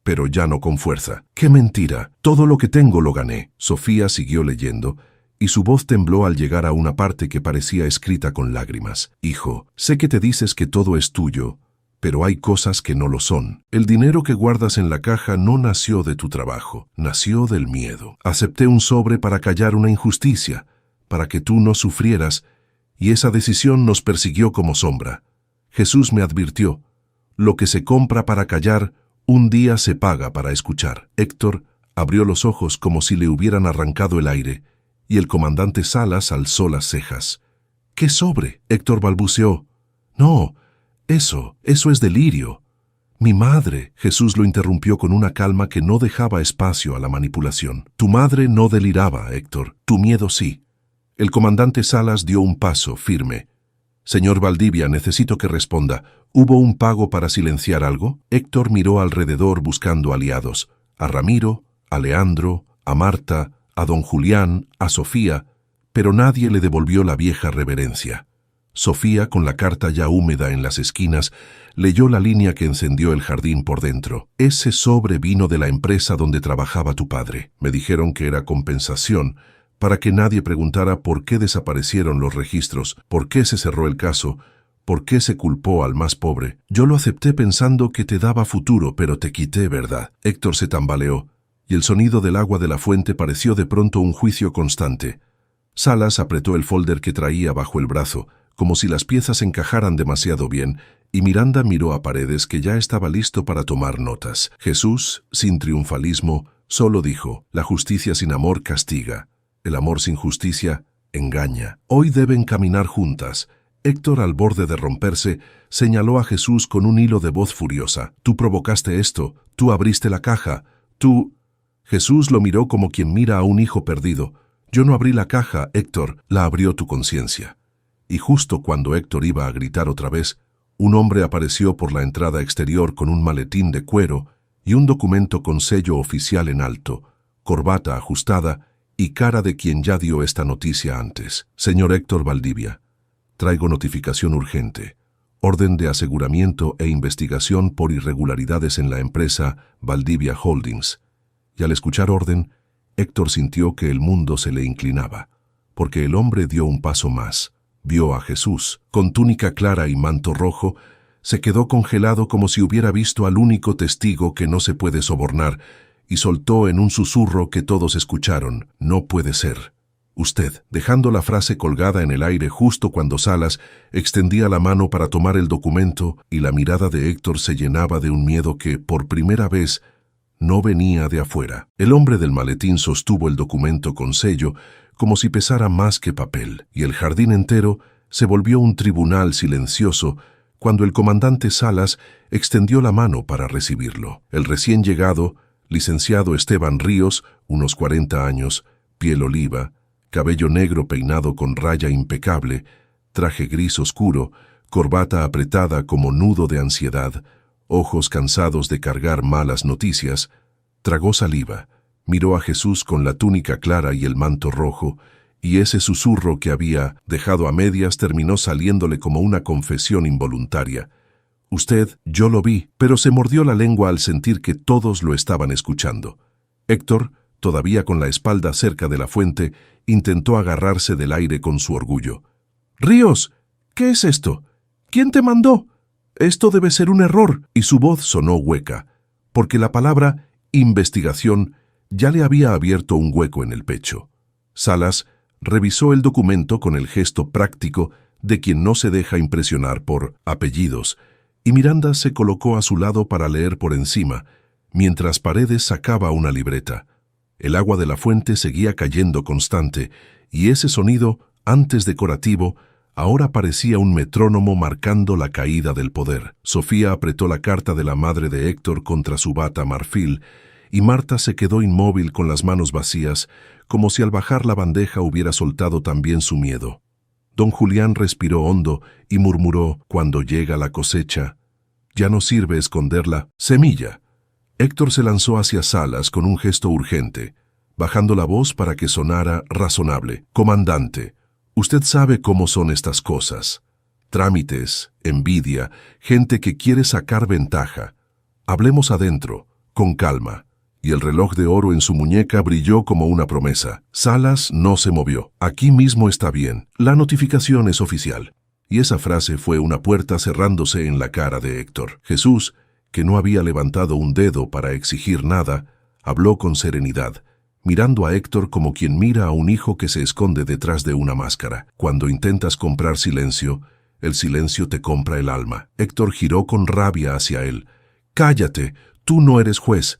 pero ya no con fuerza. «¿Qué mentira? Todo lo que tengo lo gané». Sofía siguió leyendo, y su voz tembló al llegar a una parte que parecía escrita con lágrimas: «Hijo, sé que te dices que todo es tuyo, pero hay cosas que no lo son. El dinero que guardas en la caja no nació de tu trabajo, nació del miedo. Acepté un sobre para callar una injusticia, para que tú no sufrieras, y esa decisión nos persiguió como sombra. Jesús me advirtió: lo que se compra para callar, un día se paga para escuchar». Héctor abrió los ojos como si le hubieran arrancado el aire, y el comandante Salas alzó las cejas. «¿Qué sobre?». Héctor balbuceó: «No, eso es delirio». «Mi madre», Jesús lo interrumpió con una calma que no dejaba espacio a la manipulación. «Tu madre no deliraba, Héctor, tu miedo sí». El comandante Salas dio un paso firme. «Señor Valdivia, necesito que responda. ¿Hubo un pago para silenciar algo?». Héctor miró alrededor buscando aliados: a Ramiro, a Leandro, a Marta, a don Julián, a Sofía, pero nadie le devolvió la vieja reverencia. Sofía, con la carta ya húmeda en las esquinas, leyó la línea que encendió el jardín por dentro. Ese sobre vino de la empresa donde trabajaba tu padre. Me dijeron que era compensación, para que nadie preguntara por qué desaparecieron los registros, por qué se cerró el caso, por qué se culpó al más pobre. Yo lo acepté pensando que te daba futuro, pero te quité, ¿verdad? Héctor se tambaleó, y el sonido del agua de la fuente pareció de pronto un juicio constante. Salas apretó el folder que traía bajo el brazo, como si las piezas encajaran demasiado bien, y Miranda miró a Paredes, que ya estaba listo para tomar notas. Jesús, sin triunfalismo, solo dijo: la justicia sin amor castiga, el amor sin justicia engaña. Hoy deben caminar juntas. Héctor, al borde de romperse, señaló a Jesús con un hilo de voz furiosa. Tú provocaste esto, tú abriste la caja, tú... Jesús lo miró como quien mira a un hijo perdido. Yo no abrí la caja, Héctor, la abrió tu conciencia. Y justo cuando Héctor iba a gritar otra vez, un hombre apareció por la entrada exterior con un maletín de cuero y un documento con sello oficial en alto, corbata ajustada y cara de quien ya dio esta noticia antes. Señor Héctor Valdivia, traigo notificación urgente. Orden de aseguramiento e investigación por irregularidades en la empresa Valdivia Holdings. Y al escuchar orden, Héctor sintió que el mundo se le inclinaba, porque el hombre dio un paso más. Vio a Jesús, con túnica clara y manto rojo, se quedó congelado como si hubiera visto al único testigo que no se puede sobornar, y soltó en un susurro que todos escucharon: no puede ser. Usted, dejando la frase colgada en el aire justo cuando Salas extendía la mano para tomar el documento, y la mirada de Héctor se llenaba de un miedo que, por primera vez, no venía de afuera. El hombre del maletín sostuvo el documento con sello, como si pesara más que papel, y el jardín entero se volvió un tribunal silencioso cuando el comandante Salas extendió la mano para recibirlo. El recién llegado, licenciado Esteban Ríos, unos 40 años, piel oliva, cabello negro peinado con raya impecable, traje gris oscuro, corbata apretada como nudo de ansiedad, ojos cansados de cargar malas noticias, tragó saliva, miró a Jesús con la túnica clara y el manto rojo, y ese susurro que había dejado a medias terminó saliéndole como una confesión involuntaria. Usted, yo lo vi, pero se mordió la lengua al sentir que todos lo estaban escuchando. Héctor, todavía con la espalda cerca de la fuente, intentó agarrarse del aire con su orgullo. «Ríos, ¿qué es esto? ¿Quién te mandó? Esto debe ser un error». Y su voz sonó hueca, porque la palabra investigación ya le había abierto un hueco en el pecho. Salas revisó el documento con el gesto práctico de quien no se deja impresionar por apellidos, y Miranda se colocó a su lado para leer por encima, mientras Paredes sacaba una libreta. El agua de la fuente seguía cayendo constante, y ese sonido, antes decorativo, ahora parecía un metrónomo marcando la caída del poder. Sofía apretó la carta de la madre de Héctor contra su bata marfil, y Marta se quedó inmóvil con las manos vacías, como si al bajar la bandeja hubiera soltado también su miedo. Don Julián respiró hondo y murmuró: cuando llega la cosecha, ya no sirve esconder la semilla. Héctor se lanzó hacia Salas con un gesto urgente, bajando la voz para que sonara razonable. Comandante, usted sabe cómo son estas cosas. Trámites, envidia, gente que quiere sacar ventaja. Hablemos adentro, con calma. Y el reloj de oro en su muñeca brilló como una promesa. Salas no se movió. Aquí mismo está bien. La notificación es oficial. Y esa frase fue una puerta cerrándose en la cara de Héctor. Jesús, que no había levantado un dedo para exigir nada, habló con serenidad, mirando a Héctor como quien mira a un hijo que se esconde detrás de una máscara. Cuando intentas comprar silencio, el silencio te compra el alma. Héctor giró con rabia hacia él. «Cállate, tú no eres juez».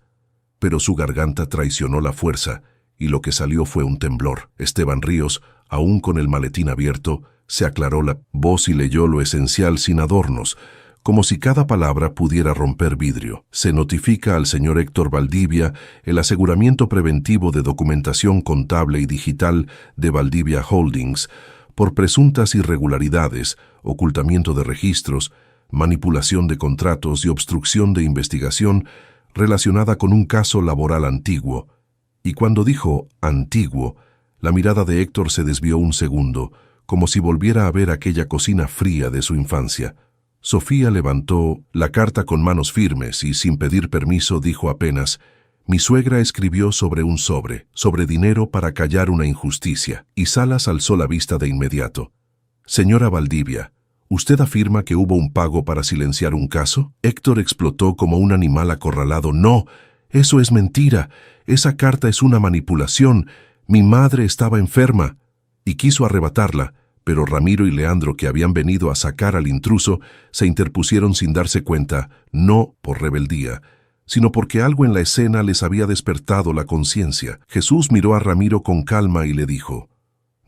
Pero su garganta traicionó la fuerza, y lo que salió fue un temblor. Esteban Ríos, aún con el maletín abierto, se aclaró la voz y leyó lo esencial sin adornos, como si cada palabra pudiera romper vidrio. Se notifica al señor Héctor Valdivia el aseguramiento preventivo de documentación contable y digital de Valdivia Holdings por presuntas irregularidades, ocultamiento de registros, manipulación de contratos y obstrucción de investigación relacionada con un caso laboral antiguo, Y cuando dijo antiguo, la mirada de Héctor se desvió un segundo, como si volviera a ver aquella cocina fría de su infancia. Sofía levantó la carta con manos firmes y, sin pedir permiso, dijo apenas: «Mi suegra escribió sobre un sobre dinero para callar una injusticia», y Salas alzó la vista de inmediato. «Señora Valdivia, ¿usted afirma que hubo un pago para silenciar un caso?» Héctor explotó como un animal acorralado. «No, eso es mentira. Esa carta es una manipulación. Mi madre estaba enferma». Y quiso arrebatarla, pero Ramiro y Leandro, que habían venido a sacar al intruso, se interpusieron sin darse cuenta, no por rebeldía, sino porque algo en la escena les había despertado la conciencia. Jesús miró a Ramiro con calma y le dijo: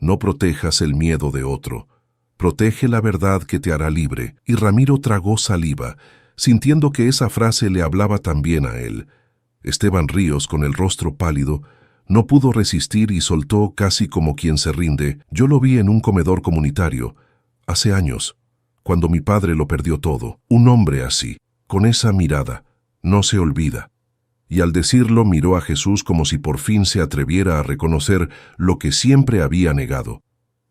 «No protejas el miedo de otro. Protege la verdad que te hará libre». Y Ramiro tragó saliva, sintiendo que esa frase le hablaba también a él. Esteban Ríos, con el rostro pálido, no pudo resistir y soltó casi como quien se rinde: «Yo lo vi en un comedor comunitario, hace años, cuando mi padre lo perdió todo. Un hombre así, con esa mirada, no se olvida». Y al decirlo miró a Jesús como si por fin se atreviera a reconocer lo que siempre había negado.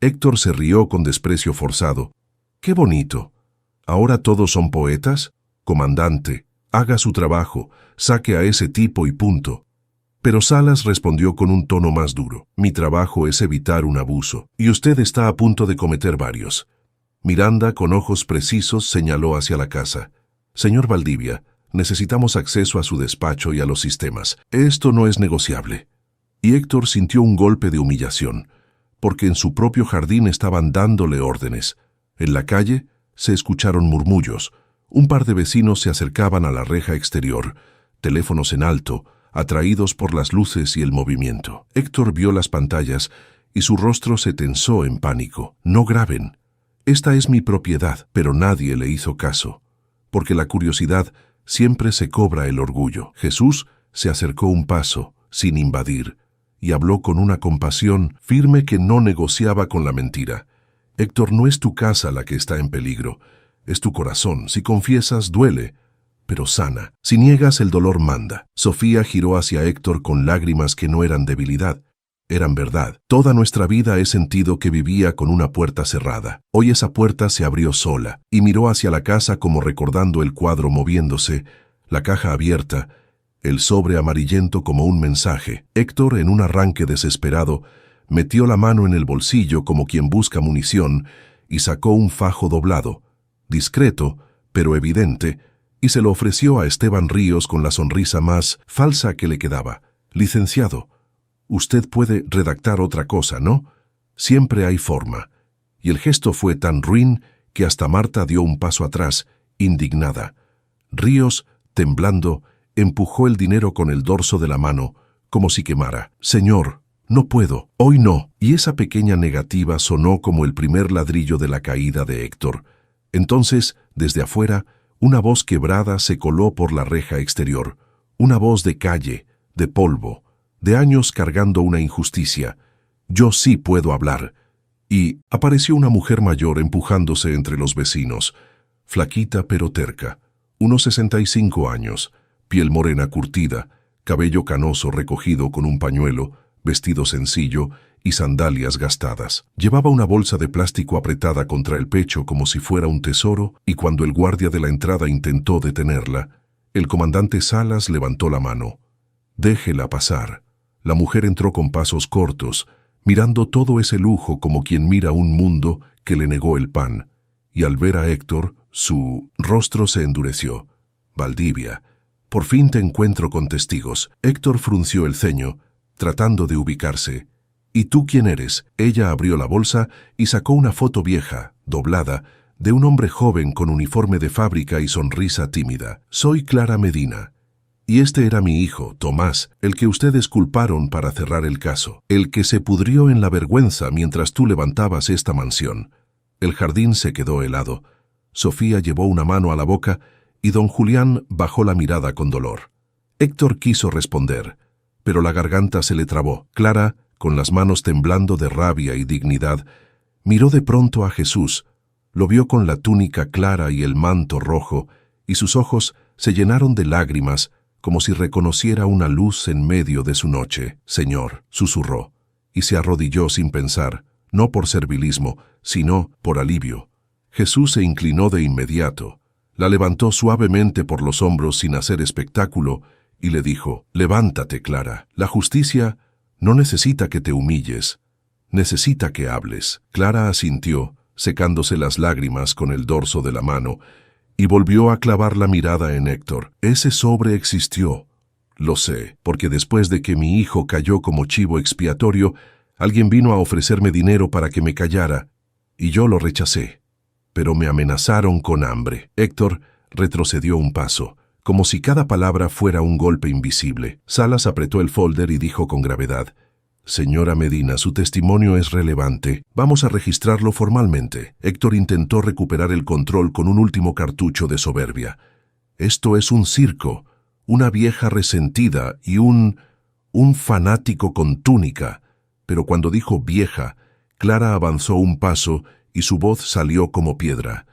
Héctor se rió con desprecio forzado. «¡Qué bonito! ¿Ahora todos son poetas? Comandante, haga su trabajo, saque a ese tipo y punto». Pero Salas respondió con un tono más duro: «Mi trabajo es evitar un abuso, y usted está a punto de cometer varios». Miranda, con ojos precisos, señaló hacia la casa. «Señor Valdivia, necesitamos acceso a su despacho y a los sistemas. Esto no es negociable». Y Héctor sintió un golpe de humillación, porque en su propio jardín estaban dándole órdenes. En la calle se escucharon murmullos. Un par de vecinos se acercaban a la reja exterior, teléfonos en alto, atraídos por las luces y el movimiento. Héctor vio las pantallas y su rostro se tensó en pánico. «No graben. Esta es mi propiedad». Pero nadie le hizo caso, porque la curiosidad siempre se cobra el orgullo. Jesús se acercó un paso, sin invadir, y habló con una compasión firme que no negociaba con la mentira. «Héctor, no es tu casa la que está en peligro, es tu corazón. Si confiesas, duele, pero sana. Si niegas, el dolor manda». Sofía giró hacia Héctor con lágrimas que no eran debilidad, eran verdad. «Toda nuestra vida he sentido que vivía con una puerta cerrada. Hoy esa puerta se abrió sola», y miró hacia la casa como recordando el cuadro moviéndose, la caja abierta, el sobre amarillento como un mensaje. Héctor, en un arranque desesperado, metió la mano en el bolsillo como quien busca munición y sacó un fajo doblado, discreto, pero evidente, y se lo ofreció a Esteban Ríos con la sonrisa más falsa que le quedaba. «Licenciado, usted puede redactar otra cosa, ¿no? Siempre hay forma». Y el gesto fue tan ruin que hasta Marta dio un paso atrás, indignada. Ríos, temblando, empujó el dinero con el dorso de la mano, como si quemara. «Señor, no puedo, hoy no». Y esa pequeña negativa sonó como el primer ladrillo de la caída de Héctor. Entonces, desde afuera, una voz quebrada se coló por la reja exterior, una voz de calle, de polvo, de años cargando una injusticia. «Yo sí puedo hablar». Y apareció una mujer mayor empujándose entre los vecinos, flaquita pero terca, unos 65 años, piel morena curtida, cabello canoso recogido con un pañuelo, vestido sencillo y sandalias gastadas. Llevaba una bolsa de plástico apretada contra el pecho como si fuera un tesoro, y cuando el guardia de la entrada intentó detenerla, el comandante Salas levantó la mano. «Déjela pasar». La mujer entró con pasos cortos, mirando todo ese lujo como quien mira un mundo que le negó el pan, y al ver a Héctor, su rostro se endureció. «Valdivia, por fin te encuentro con testigos». Héctor frunció el ceño, tratando de ubicarse. «¿Y tú quién eres?». Ella abrió la bolsa y sacó una foto vieja, doblada, de un hombre joven con uniforme de fábrica y sonrisa tímida. «Soy Clara Medina. Y este era mi hijo, Tomás, el que ustedes culparon para cerrar el caso, el que se pudrió en la vergüenza mientras tú levantabas esta mansión». El jardín se quedó helado. Sofía llevó una mano a la boca y don Julián bajó la mirada con dolor. Héctor quiso responder, pero la garganta se le trabó. Clara, con las manos temblando de rabia y dignidad, miró de pronto a Jesús, lo vio con la túnica clara y el manto rojo, y sus ojos se llenaron de lágrimas como si reconociera una luz en medio de su noche. «Señor», susurró, y se arrodilló sin pensar, no por servilismo, sino por alivio. Jesús se inclinó de inmediato, la levantó suavemente por los hombros sin hacer espectáculo y le dijo: «Levántate, Clara. La justicia no necesita que te humilles, necesita que hables». Clara asintió, secándose las lágrimas con el dorso de la mano, y volvió a clavar la mirada en Héctor. «Ese sobre existió. Lo sé, porque después de que mi hijo cayó como chivo expiatorio, alguien vino a ofrecerme dinero para que me callara, y yo lo rechacé. Pero me amenazaron con hambre». Héctor retrocedió un paso, como si cada palabra fuera un golpe invisible. Salas apretó el folder y dijo con gravedad: «Señora Medina, su testimonio es relevante. Vamos a registrarlo formalmente». Héctor intentó recuperar el control con un último cartucho de soberbia. «Esto es un circo, una vieja resentida y un fanático con túnica». Pero cuando dijo vieja, Clara avanzó un paso y su voz salió como piedra.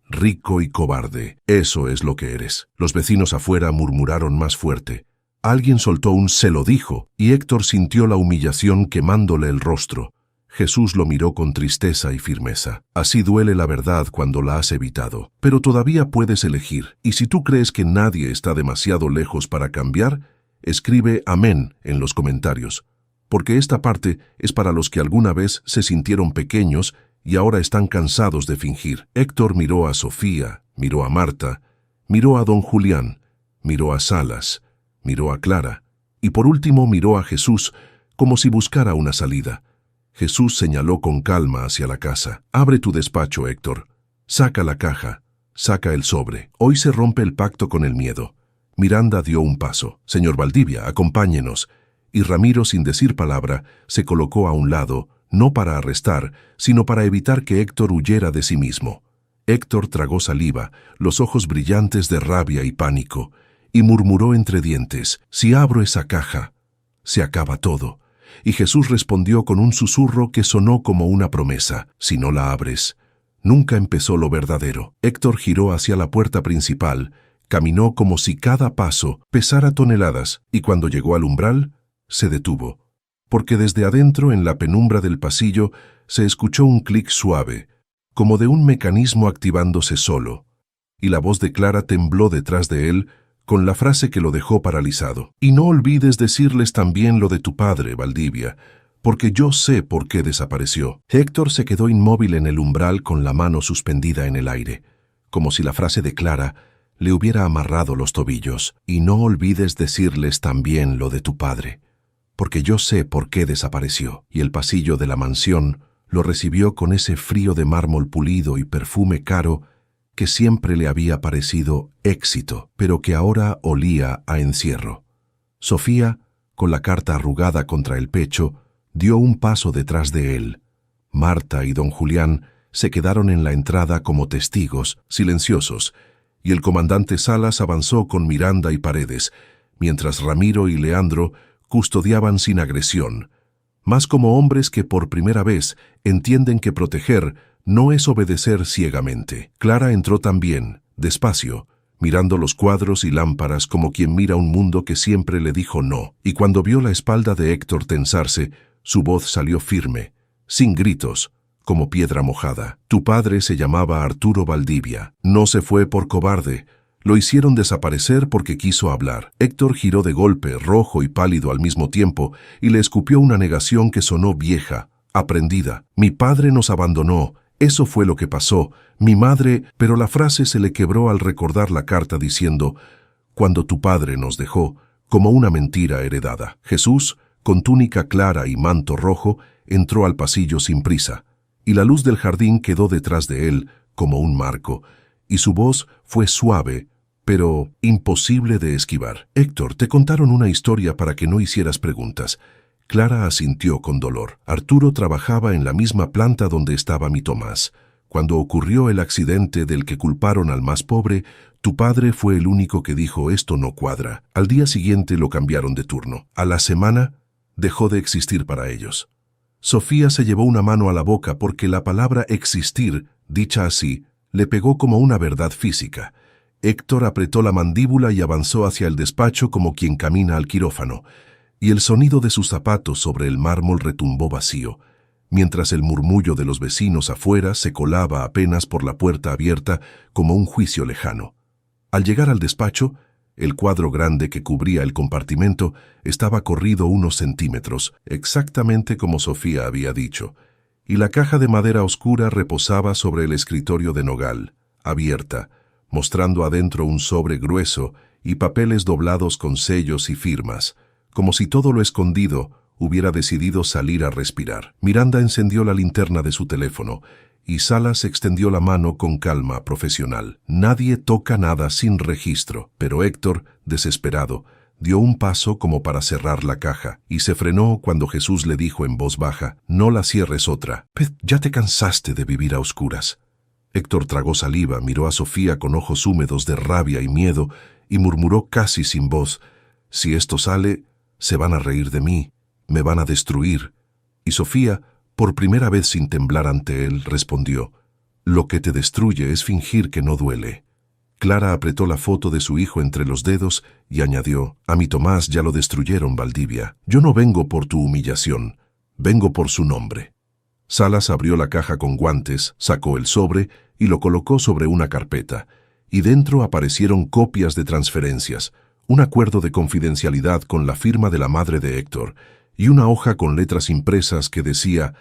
«Rico y cobarde, eso es lo que eres». Los vecinos afuera murmuraron más fuerte. Alguien soltó un «se lo dijo», y Héctor sintió la humillación quemándole el rostro. Jesús lo miró con tristeza y firmeza. «Así duele la verdad cuando la has evitado. Pero todavía puedes elegir, y si tú crees que nadie está demasiado lejos para cambiar, escribe amén en los comentarios, porque esta parte es para los que alguna vez se sintieron pequeños y ahora están cansados de fingir». Héctor miró a Sofía, miró a Marta, miró a don Julián, miró a Salas, miró a Clara, y por último miró a Jesús, como si buscara una salida. Jesús señaló con calma hacia la casa. «Abre tu despacho, Héctor. Saca la caja. Saca el sobre. Hoy se rompe el pacto con el miedo». Miranda dio un paso. «Señor Valdivia, acompáñenos». Y Ramiro, sin decir palabra, se colocó a un lado, no para arrestar, sino para evitar que Héctor huyera de sí mismo. Héctor tragó saliva, los ojos brillantes de rabia y pánico, y murmuró entre dientes: «Si abro esa caja, se acaba todo». Y Jesús respondió con un susurro que sonó como una promesa: «Si no la abres, nunca empezó lo verdadero». Héctor giró hacia la puerta principal, caminó como si cada paso pesara toneladas, y cuando llegó al umbral, se detuvo, porque desde adentro, en la penumbra del pasillo, se escuchó un clic suave, como de un mecanismo activándose solo, y la voz de Clara tembló detrás de él, con la frase que lo dejó paralizado: «Y no olvides decirles también lo de tu padre, Valdivia, porque yo sé por qué desapareció». Héctor se quedó inmóvil en el umbral con la mano suspendida en el aire, como si la frase de Clara le hubiera amarrado los tobillos. «Y no olvides decirles también lo de tu padre, porque yo sé por qué desapareció». Y el pasillo de la mansión lo recibió con ese frío de mármol pulido y perfume caro que siempre le había parecido éxito, pero que ahora olía a encierro. Sofía, con la carta arrugada contra el pecho, dio un paso detrás de él. Marta y don Julián se quedaron en la entrada como testigos, silenciosos, y el comandante Salas avanzó con Miranda y Paredes, mientras Ramiro y Leandro custodiaban sin agresión, más como hombres que por primera vez entienden que proteger no es obedecer ciegamente. Clara entró también, despacio, mirando los cuadros y lámparas como quien mira un mundo que siempre le dijo no, y cuando vio la espalda de Héctor tensarse, su voz salió firme, sin gritos, como piedra mojada. «Tu padre se llamaba Arturo Valdivia. No se fue por cobarde. Lo hicieron desaparecer porque quiso hablar». Héctor giró de golpe, rojo y pálido al mismo tiempo, y le escupió una negación que sonó vieja, aprendida. «Mi padre nos abandonó. Eso fue lo que pasó. Mi madre...». Pero la frase se le quebró al recordar la carta diciendo: «Cuando tu padre nos dejó», como una mentira heredada. Jesús, con túnica clara y manto rojo, entró al pasillo sin prisa, y la luz del jardín quedó detrás de él como un marco, y su voz fue suave, pero imposible de esquivar. «Héctor, te contaron una historia para que no hicieras preguntas». Clara asintió con dolor. «Arturo trabajaba en la misma planta donde estaba mi Tomás. Cuando ocurrió el accidente del que culparon al más pobre, tu padre fue el único que dijo: esto no cuadra. Al día siguiente lo cambiaron de turno. A la semana dejó de existir para ellos». Sofía se llevó una mano a la boca porque la palabra existir, dicha así, le pegó como una verdad física. Héctor apretó la mandíbula y avanzó hacia el despacho como quien camina al quirófano, y el sonido de sus zapatos sobre el mármol retumbó vacío, mientras el murmullo de los vecinos afuera se colaba apenas por la puerta abierta como un juicio lejano. Al llegar al despacho, el cuadro grande que cubría el compartimento estaba corrido unos centímetros, exactamente como Sofía había dicho, y la caja de madera oscura reposaba sobre el escritorio de nogal, abierta, mostrando adentro un sobre grueso y papeles doblados con sellos y firmas, como si todo lo escondido hubiera decidido salir a respirar. Miranda encendió la linterna de su teléfono y Salas extendió la mano con calma profesional. Nadie toca nada sin registro, pero Héctor, desesperado, dio un paso como para cerrar la caja y se frenó cuando Jesús le dijo en voz baja: «No la cierres otra. Ya te cansaste de vivir a oscuras». Héctor tragó saliva, miró a Sofía con ojos húmedos de rabia y miedo y murmuró casi sin voz: «Si esto sale, se van a reír de mí, me van a destruir». Y Sofía, por primera vez sin temblar ante él, respondió: «Lo que te destruye es fingir que no duele». Clara apretó la foto de su hijo entre los dedos y añadió: «A mi Tomás ya lo destruyeron, Valdivia. Yo no vengo por tu humillación, vengo por su nombre». Salas abrió la caja con guantes, sacó el sobre y lo colocó sobre una carpeta, y dentro aparecieron copias de transferencias, un acuerdo de confidencialidad con la firma de la madre de Héctor, y una hoja con letras impresas que decía: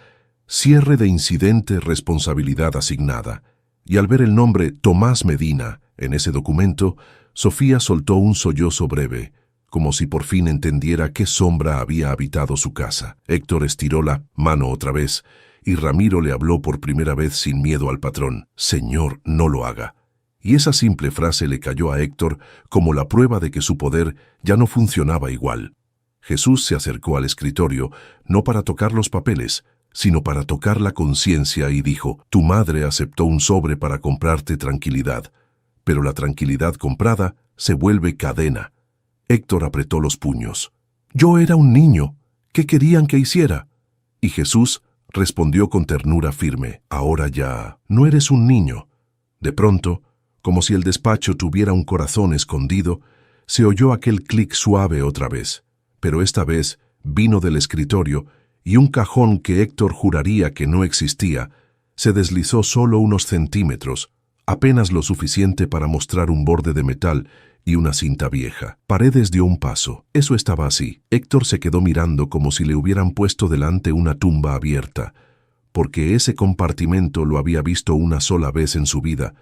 «Cierre de incidente, responsabilidad asignada». Y al ver el nombre Tomás Medina en ese documento, Sofía soltó un sollozo breve, como si por fin entendiera qué sombra había habitado su casa. Héctor estiró la mano otra vez, y Ramiro le habló por primera vez sin miedo al patrón: «Señor, no lo haga». Y esa simple frase le cayó a Héctor como la prueba de que su poder ya no funcionaba igual. Jesús se acercó al escritorio, no para tocar los papeles, sino para tocar la conciencia, y dijo: «Tu madre aceptó un sobre para comprarte tranquilidad, pero la tranquilidad comprada se vuelve cadena». Héctor apretó los puños. «Yo era un niño. ¿Qué querían que hiciera?». Y Jesús respondió con ternura firme: «Ahora ya no eres un niño». De pronto, como si el despacho tuviera un corazón escondido, se oyó aquel clic suave otra vez, pero esta vez vino del escritorio, y un cajón que Héctor juraría que no existía se deslizó solo unos centímetros, apenas lo suficiente para mostrar un borde de metal y una cinta vieja. Paredes dio un paso. Eso estaba así. Héctor se quedó mirando como si le hubieran puesto delante una tumba abierta, porque ese compartimento lo había visto una sola vez en su vida,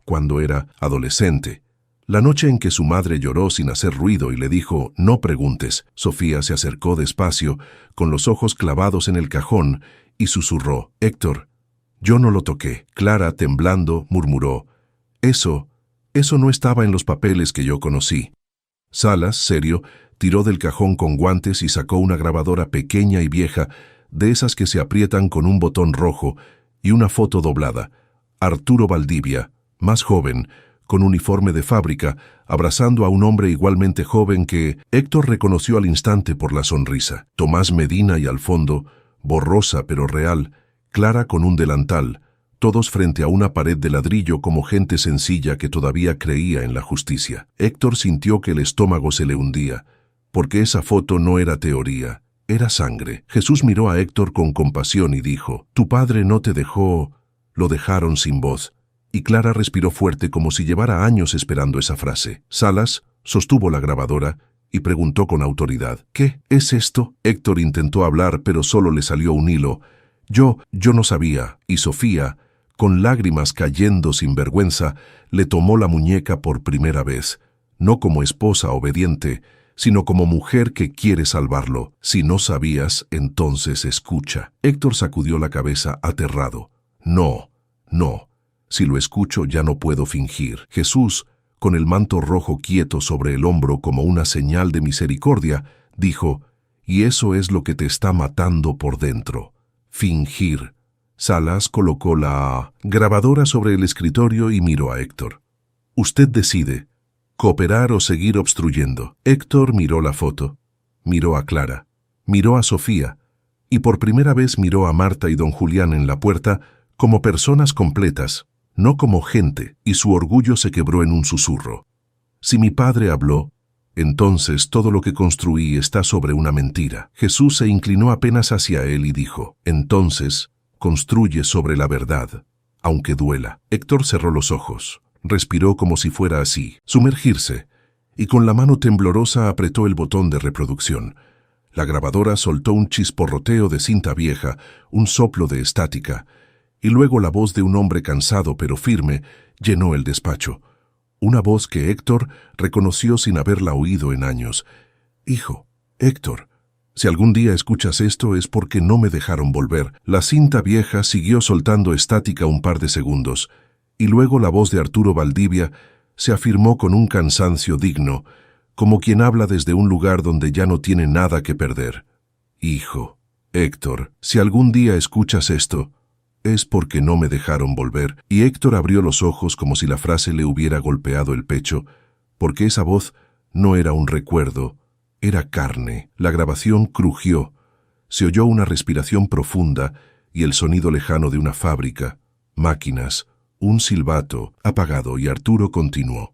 cuando era adolescente. La noche en que su madre lloró sin hacer ruido y le dijo: «No preguntes». Sofía se acercó despacio, con los ojos clavados en el cajón, y susurró: «Héctor, yo no lo toqué». Clara, temblando, murmuró: Eso no estaba en los papeles que yo conocí». Salas, serio, tiró del cajón con guantes y sacó una grabadora pequeña y vieja, de esas que se aprietan con un botón rojo, y una foto doblada. Arturo Valdivia, más joven, con uniforme de fábrica, abrazando a un hombre igualmente joven que Héctor reconoció al instante por la sonrisa. Tomás Medina, y al fondo, borrosa pero real, Clara con un delantal, todos frente a una pared de ladrillo como gente sencilla que todavía creía en la justicia. Héctor sintió que el estómago se le hundía, porque esa foto no era teoría, era sangre. Jesús miró a Héctor con compasión y dijo: «Tu padre no te dejó, lo dejaron sin voz». Y Clara respiró fuerte como si llevara años esperando esa frase. Salas sostuvo la grabadora y preguntó con autoridad: «¿Qué es esto?». Héctor intentó hablar, pero solo le salió un hilo: Yo no sabía». Y Sofía, con lágrimas cayendo sin vergüenza, le tomó la muñeca por primera vez, no como esposa obediente, sino como mujer que quiere salvarlo. «Si no sabías, entonces escucha». Héctor sacudió la cabeza aterrado. «No. Si lo escucho ya no puedo fingir». Jesús, con el manto rojo quieto sobre el hombro como una señal de misericordia, dijo: «Y eso es lo que te está matando por dentro. Fingir». Salas colocó la grabadora sobre el escritorio y miró a Héctor. «Usted decide, cooperar o seguir obstruyendo». Héctor miró la foto, miró a Clara, miró a Sofía, y por primera vez miró a Marta y don Julián en la puerta como personas completas, no como gente, y su orgullo se quebró en un susurro. Si mi padre habló, entonces todo lo que construí está sobre una mentira. Jesús se inclinó apenas hacia él y dijo, entonces, construye sobre la verdad, aunque duela. Héctor cerró los ojos, respiró como si fuera así, sumergirse, y con la mano temblorosa apretó el botón de reproducción. La grabadora soltó un chisporroteo de cinta vieja, un soplo de estática, y luego la voz de un hombre cansado pero firme llenó el despacho. Una voz que Héctor reconoció sin haberla oído en años. Hijo, Héctor, si algún día escuchas esto es porque no me dejaron volver. La cinta vieja siguió soltando estática un par de segundos, y luego la voz de Arturo Valdivia se afirmó con un cansancio digno, como quien habla desde un lugar donde ya no tiene nada que perder. Hijo, Héctor, si algún día escuchas esto, es porque no me dejaron volver. Y Héctor abrió los ojos como si la frase le hubiera golpeado el pecho, porque esa voz no era un recuerdo, era carne. La grabación crujió, se oyó una respiración profunda y el sonido lejano de una fábrica, máquinas, un silbato apagado, y Arturo continuó.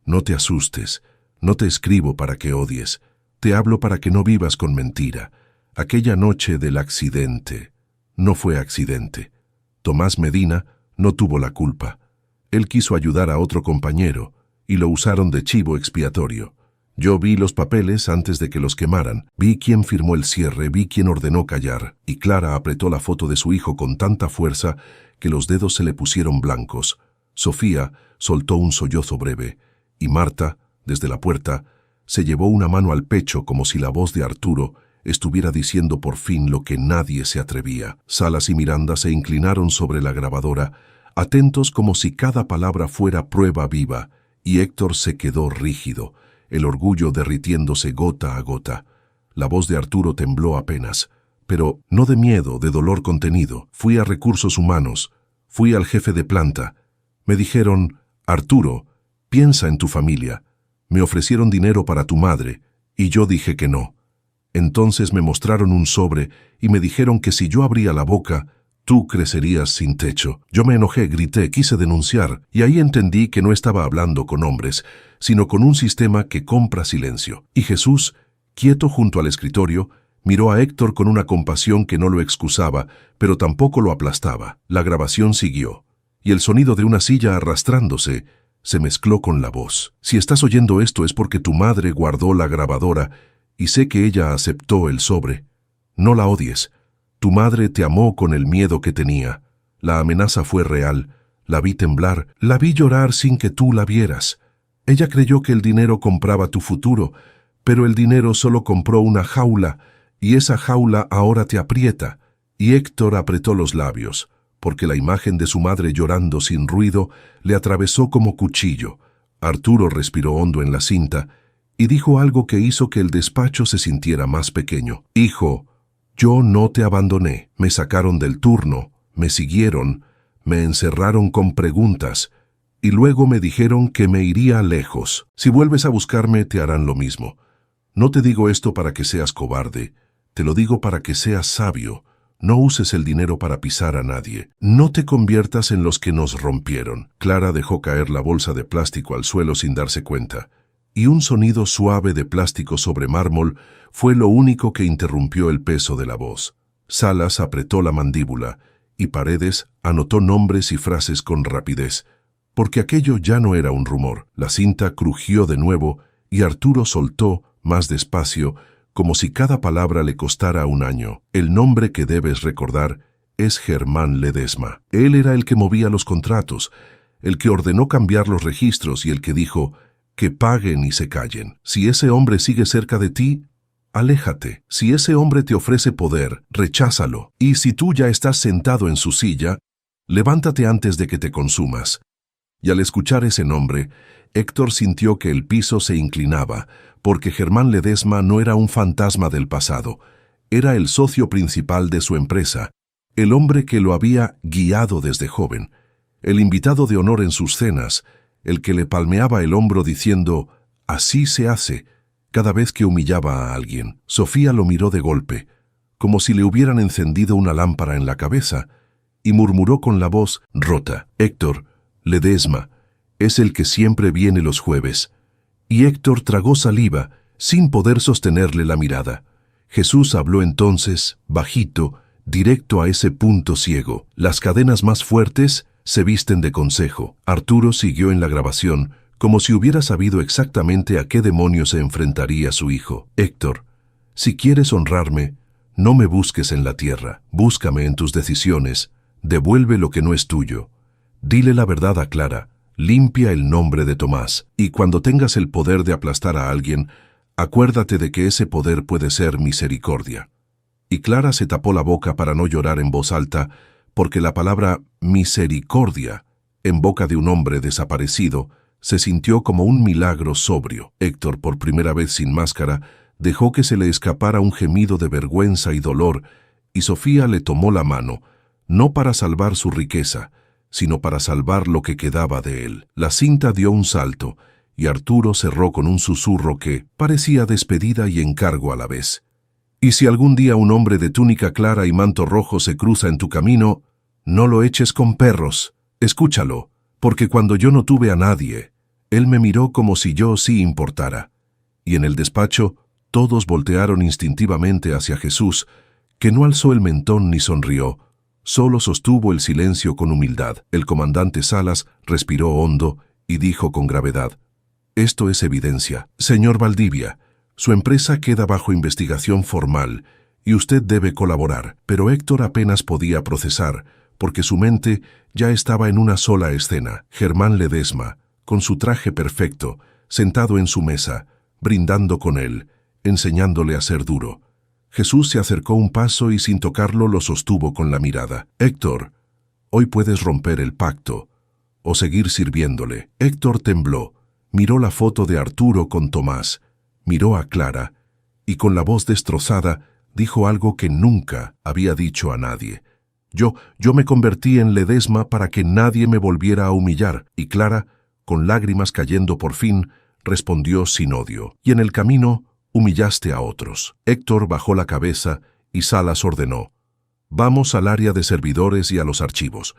No te asustes, no te escribo para que odies, te hablo para que no vivas con mentira. Aquella noche del accidente no fue accidente. Tomás Medina no tuvo la culpa. Él quiso ayudar a otro compañero y lo usaron de chivo expiatorio. Yo vi los papeles antes de que los quemaran, vi quién firmó el cierre, vi quién ordenó callar, y Clara apretó la foto de su hijo con tanta fuerza que los dedos se le pusieron blancos. Sofía soltó un sollozo breve, y Marta, desde la puerta, se llevó una mano al pecho como si la voz de Arturo estuviera diciendo por fin lo que nadie se atrevía. Salas y Miranda se inclinaron sobre la grabadora, atentos como si cada palabra fuera prueba viva, y Héctor se quedó rígido, el orgullo derritiéndose gota a gota. La voz de Arturo tembló apenas, pero no de miedo, de dolor contenido. Fui a Recursos Humanos, fui al jefe de planta. Me dijeron, Arturo, piensa en tu familia. Me ofrecieron dinero para tu madre, y yo dije que no. Entonces me mostraron un sobre y me dijeron que si yo abría la boca, tú crecerías sin techo. Yo me enojé, grité, quise denunciar, y ahí entendí que no estaba hablando con hombres, sino con un sistema que compra silencio. Y Jesús, quieto junto al escritorio, miró a Héctor con una compasión que no lo excusaba, pero tampoco lo aplastaba. La grabación siguió, y el sonido de una silla arrastrándose se mezcló con la voz. Si estás oyendo esto es porque tu madre guardó la grabadora, y sé que ella aceptó el sobre. No la odies. Tu madre te amó con el miedo que tenía. La amenaza fue real. La vi temblar, la vi llorar sin que tú la vieras. Ella creyó que el dinero compraba tu futuro, pero el dinero solo compró una jaula, y esa jaula ahora te aprieta. Y Héctor apretó los labios, porque la imagen de su madre llorando sin ruido le atravesó como cuchillo. Arturo respiró hondo en la cinta, y dijo algo que hizo que el despacho se sintiera más pequeño. Hijo, yo no te abandoné. Me sacaron del turno, me siguieron, me encerraron con preguntas, y luego me dijeron que me iría lejos. Si vuelves a buscarme, te harán lo mismo. No te digo esto para que seas cobarde, te lo digo para que seas sabio. No uses el dinero para pisar a nadie. No te conviertas en los que nos rompieron. Clara dejó caer la bolsa de plástico al suelo sin darse cuenta, y un sonido suave de plástico sobre mármol fue lo único que interrumpió el peso de la voz. Salas apretó la mandíbula, y Paredes anotó nombres y frases con rapidez, porque aquello ya no era un rumor. La cinta crujió de nuevo, y Arturo soltó, más despacio, como si cada palabra le costara un año. El nombre que debes recordar es Germán Ledesma. Él era el que movía los contratos, el que ordenó cambiar los registros y el que dijo que paguen y se callen. Si ese hombre sigue cerca de ti, aléjate. Si ese hombre te ofrece poder, recházalo. Y si tú ya estás sentado en su silla, levántate antes de que te consumas. Y al escuchar ese nombre, Héctor sintió que el piso se inclinaba, porque Germán Ledesma no era un fantasma del pasado, era el socio principal de su empresa, el hombre que lo había guiado desde joven, el invitado de honor en sus cenas, el que le palmeaba el hombro diciendo, así se hace, cada vez que humillaba a alguien. Sofía lo miró de golpe, como si le hubieran encendido una lámpara en la cabeza, y murmuró con la voz rota, Héctor, Ledesma, es el que siempre viene los jueves. Y Héctor tragó saliva, sin poder sostenerle la mirada. Jesús habló entonces, bajito, directo a ese punto ciego. Las cadenas más fuertes se visten de consejo. Arturo siguió en la grabación, como si hubiera sabido exactamente a qué demonio se enfrentaría su hijo. Héctor, si quieres honrarme, no me busques en la tierra. Búscame en tus decisiones. Devuelve lo que no es tuyo. Dile la verdad a Clara. Limpia el nombre de Tomás. Y cuando tengas el poder de aplastar a alguien, acuérdate de que ese poder puede ser misericordia. Y Clara se tapó la boca para no llorar en voz alta, porque la palabra misericordia, en boca de un hombre desaparecido, se sintió como un milagro sobrio. Héctor, por primera vez sin máscara, dejó que se le escapara un gemido de vergüenza y dolor, y Sofía le tomó la mano, no para salvar su riqueza, sino para salvar lo que quedaba de él. La cinta dio un salto, y Arturo cerró con un susurro que parecía despedida y encargo a la vez. Y si algún día un hombre de túnica clara y manto rojo se cruza en tu camino, no lo eches con perros. Escúchalo, porque cuando yo no tuve a nadie, él me miró como si yo sí importara. Y en el despacho, todos voltearon instintivamente hacia Jesús, que no alzó el mentón ni sonrió, solo sostuvo el silencio con humildad. El comandante Salas respiró hondo y dijo con gravedad: «Esto es evidencia. Señor Valdivia, su empresa queda bajo investigación formal y usted debe colaborar». Pero Héctor apenas podía procesar, porque su mente ya estaba en una sola escena. Germán Ledesma, con su traje perfecto, sentado en su mesa, brindando con él, enseñándole a ser duro. Jesús se acercó un paso y sin tocarlo lo sostuvo con la mirada. «Héctor, hoy puedes romper el pacto o seguir sirviéndole». Héctor tembló, miró la foto de Arturo con Tomás, miró a Clara y con la voz destrozada dijo algo que nunca había dicho a nadie. Yo me convertí en Ledesma para que nadie me volviera a humillar». Y Clara, con lágrimas cayendo por fin, respondió sin odio: «Y en el camino humillaste a otros». Héctor bajó la cabeza y Salas ordenó: «Vamos al área de servidores y a los archivos».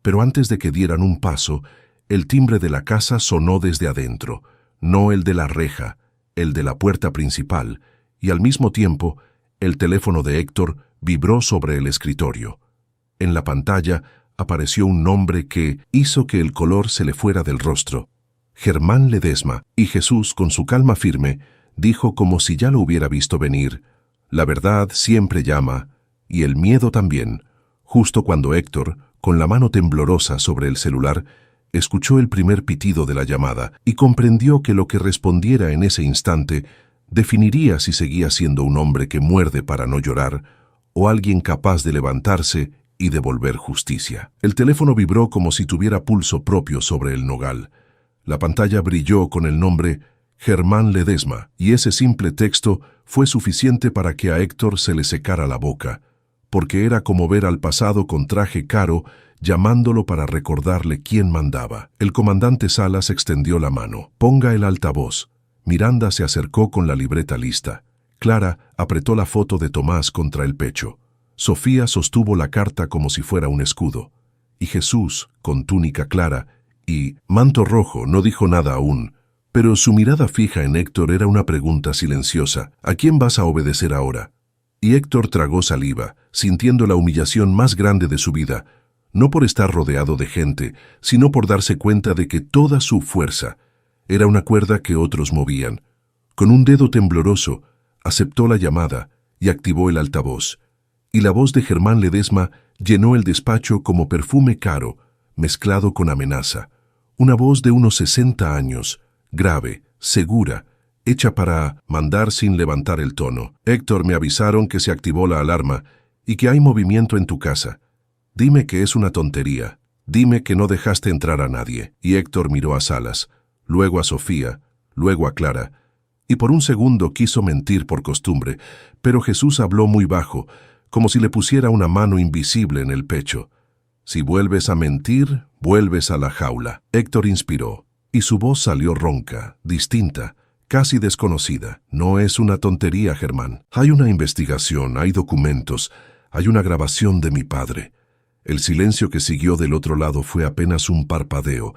Pero antes de que dieran un paso, el timbre de la casa sonó desde adentro, no el de la reja, el de la puerta principal, y al mismo tiempo, el teléfono de Héctor vibró sobre el escritorio. En la pantalla apareció un nombre que hizo que el color se le fuera del rostro: Germán Ledesma. Y Jesús, con su calma firme, dijo como si ya lo hubiera visto venir: «La verdad siempre llama, y el miedo también». Justo cuando Héctor, con la mano temblorosa sobre el celular, escuchó el primer pitido de la llamada y comprendió que lo que respondiera en ese instante definiría si seguía siendo un hombre que muerde para no llorar o alguien capaz de levantarse y devolver justicia. El teléfono vibró como si tuviera pulso propio sobre el nogal. La pantalla brilló con el nombre Germán Ledesma, y ese simple texto fue suficiente para que a Héctor se le secara la boca, porque era como ver al pasado con traje caro llamándolo para recordarle quién mandaba. El comandante Salas extendió la mano. «Ponga el altavoz». Miranda se acercó con la libreta lista. Clara apretó la foto de Tomás contra el pecho. Sofía sostuvo la carta como si fuera un escudo. Y Jesús, con túnica clara y manto rojo, no dijo nada aún, pero su mirada fija en Héctor era una pregunta silenciosa: «¿A quién vas a obedecer ahora?». Y Héctor tragó saliva, sintiendo la humillación más grande de su vida, no por estar rodeado de gente, sino por darse cuenta de que toda su fuerza era una cuerda que otros movían. Con un dedo tembloroso, aceptó la llamada y activó el altavoz. Y la voz de Germán Ledesma llenó el despacho como perfume caro, mezclado con amenaza. Una voz de unos 60 años, grave, segura, hecha para mandar sin levantar el tono. «Héctor, me avisaron que se activó la alarma y que hay movimiento en tu casa. Dime que es una tontería. Dime que no dejaste entrar a nadie». Y Héctor miró a Salas, luego a Sofía, luego a Clara, y por un segundo quiso mentir por costumbre, pero Jesús habló muy bajo, como si le pusiera una mano invisible en el pecho. «Si vuelves a mentir, vuelves a la jaula». Héctor inspiró, y su voz salió ronca, distinta, casi desconocida. «No es una tontería, Germán. Hay una investigación, hay documentos, hay una grabación de mi padre. El silencio que siguió del otro lado fue apenas un parpadeo,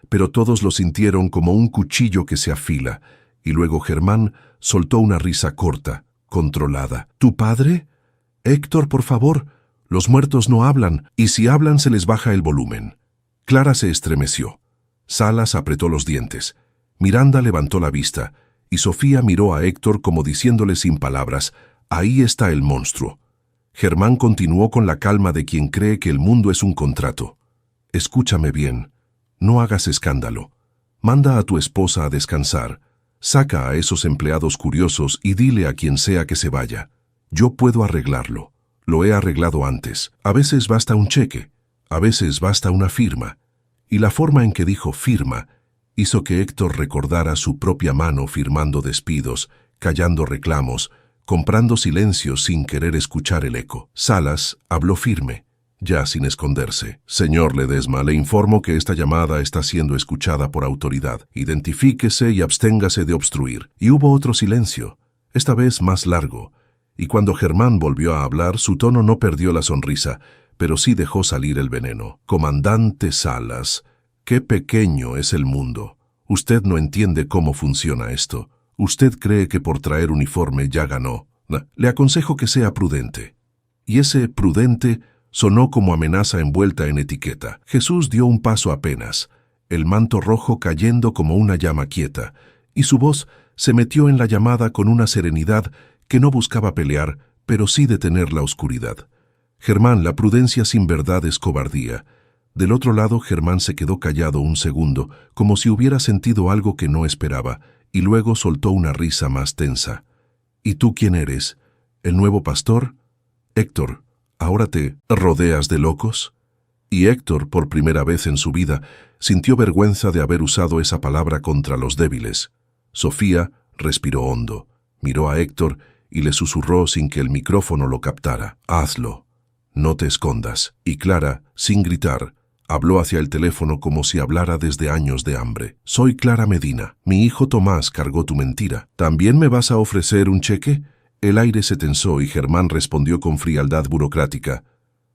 pero todos lo sintieron como un cuchillo que se afila, y luego Germán soltó una risa corta, controlada. ¿Tu padre? Héctor, por favor, los muertos no hablan, y si hablan se les baja el volumen. Clara se estremeció. Salas apretó los dientes. Miranda levantó la vista, y Sofía miró a Héctor como diciéndole sin palabras, ahí está el monstruo. Germán continuó con la calma de quien cree que el mundo es un contrato. Escúchame bien, no hagas escándalo. Manda a tu esposa a descansar. Saca a esos empleados curiosos y dile a quien sea que se vaya. Yo puedo arreglarlo. Lo he arreglado antes. A veces basta un cheque, a veces basta una firma. Y la forma en que dijo firma hizo que Héctor recordara su propia mano firmando despidos, callando reclamos, comprando silencio sin querer escuchar el eco. Salas habló firme, ya sin esconderse. Señor Ledesma, le informo que esta llamada está siendo escuchada por autoridad. Identifíquese y absténgase de obstruir. Y hubo otro silencio, esta vez más largo. Y cuando Germán volvió a hablar, su tono no perdió la sonrisa, pero sí dejó salir el veneno. Comandante Salas, qué pequeño es el mundo. Usted no entiende cómo funciona esto. Usted cree que por traer uniforme ya ganó. Le aconsejo que sea prudente. Y ese prudente sonó como amenaza envuelta en etiqueta. Jesús dio un paso apenas, el manto rojo cayendo como una llama quieta, y su voz se metió en la llamada con una serenidad que no buscaba pelear, pero sí detener la oscuridad. Germán, la prudencia sin verdad es cobardía. Del otro lado, Germán se quedó callado un segundo, como si hubiera sentido algo que no esperaba, y luego soltó una risa más tensa. ¿Y tú quién eres? ¿El nuevo pastor? Héctor, ¿ahora te rodeas de locos? Y Héctor, por primera vez en su vida, sintió vergüenza de haber usado esa palabra contra los débiles. Sofía respiró hondo, miró a Héctor y le susurró sin que el micrófono lo captara. Hazlo, no te escondas. Y Clara, sin gritar, habló hacia el teléfono como si hablara desde años de hambre. Soy Clara Medina. Mi hijo Tomás cargó tu mentira. ¿También me vas a ofrecer un cheque? El aire se tensó y Germán respondió con frialdad burocrática.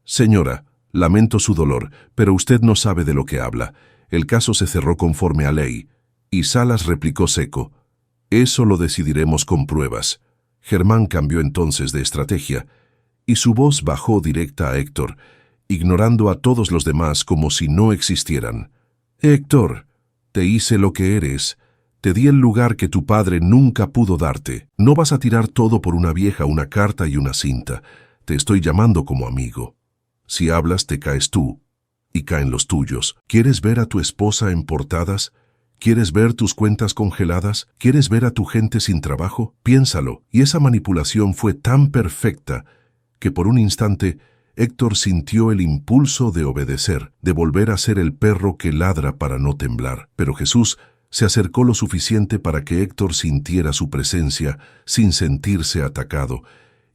Señora, lamento su dolor, pero usted no sabe de lo que habla. El caso se cerró conforme a ley. Y Salas replicó seco. Eso lo decidiremos con pruebas. Germán cambió entonces de estrategia, y su voz bajó directa a Héctor, ignorando a todos los demás como si no existieran. Héctor, te hice lo que eres. Te di el lugar que tu padre nunca pudo darte. No vas a tirar todo por una vieja, una carta y una cinta. Te estoy llamando como amigo. Si hablas, te caes tú, y caen los tuyos. ¿Quieres ver a tu esposa en portadas? ¿Quieres ver tus cuentas congeladas? ¿Quieres ver a tu gente sin trabajo? Piénsalo. Y esa manipulación fue tan perfecta que por un instante Héctor sintió el impulso de obedecer, de volver a ser el perro que ladra para no temblar. Pero Jesús se acercó lo suficiente para que Héctor sintiera su presencia sin sentirse atacado,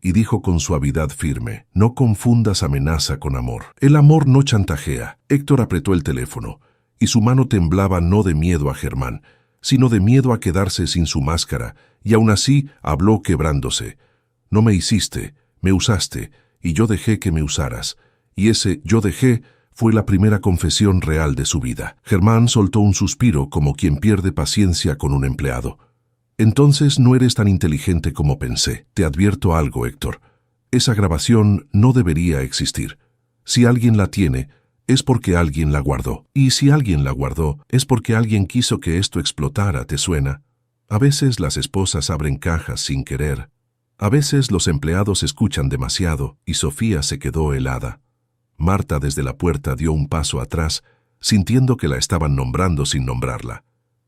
y dijo con suavidad firme, no confundas amenaza con amor. El amor no chantajea. Héctor apretó el teléfono, y su mano temblaba no de miedo a Germán, sino de miedo a quedarse sin su máscara, y aún así habló quebrándose. No me hiciste, me usaste, y yo dejé que me usaras. Y ese yo dejé fue la primera confesión real de su vida. Germán soltó un suspiro como quien pierde paciencia con un empleado. Entonces no eres tan inteligente como pensé. Te advierto algo, Héctor. Esa grabación no debería existir. Si alguien la tiene, es porque alguien la guardó. Y si alguien la guardó, es porque alguien quiso que esto explotara, ¿te suena? A veces las esposas abren cajas sin querer. A veces los empleados escuchan demasiado, y Sofía se quedó helada. Marta desde la puerta dio un paso atrás, sintiendo que la estaban nombrando sin nombrarla.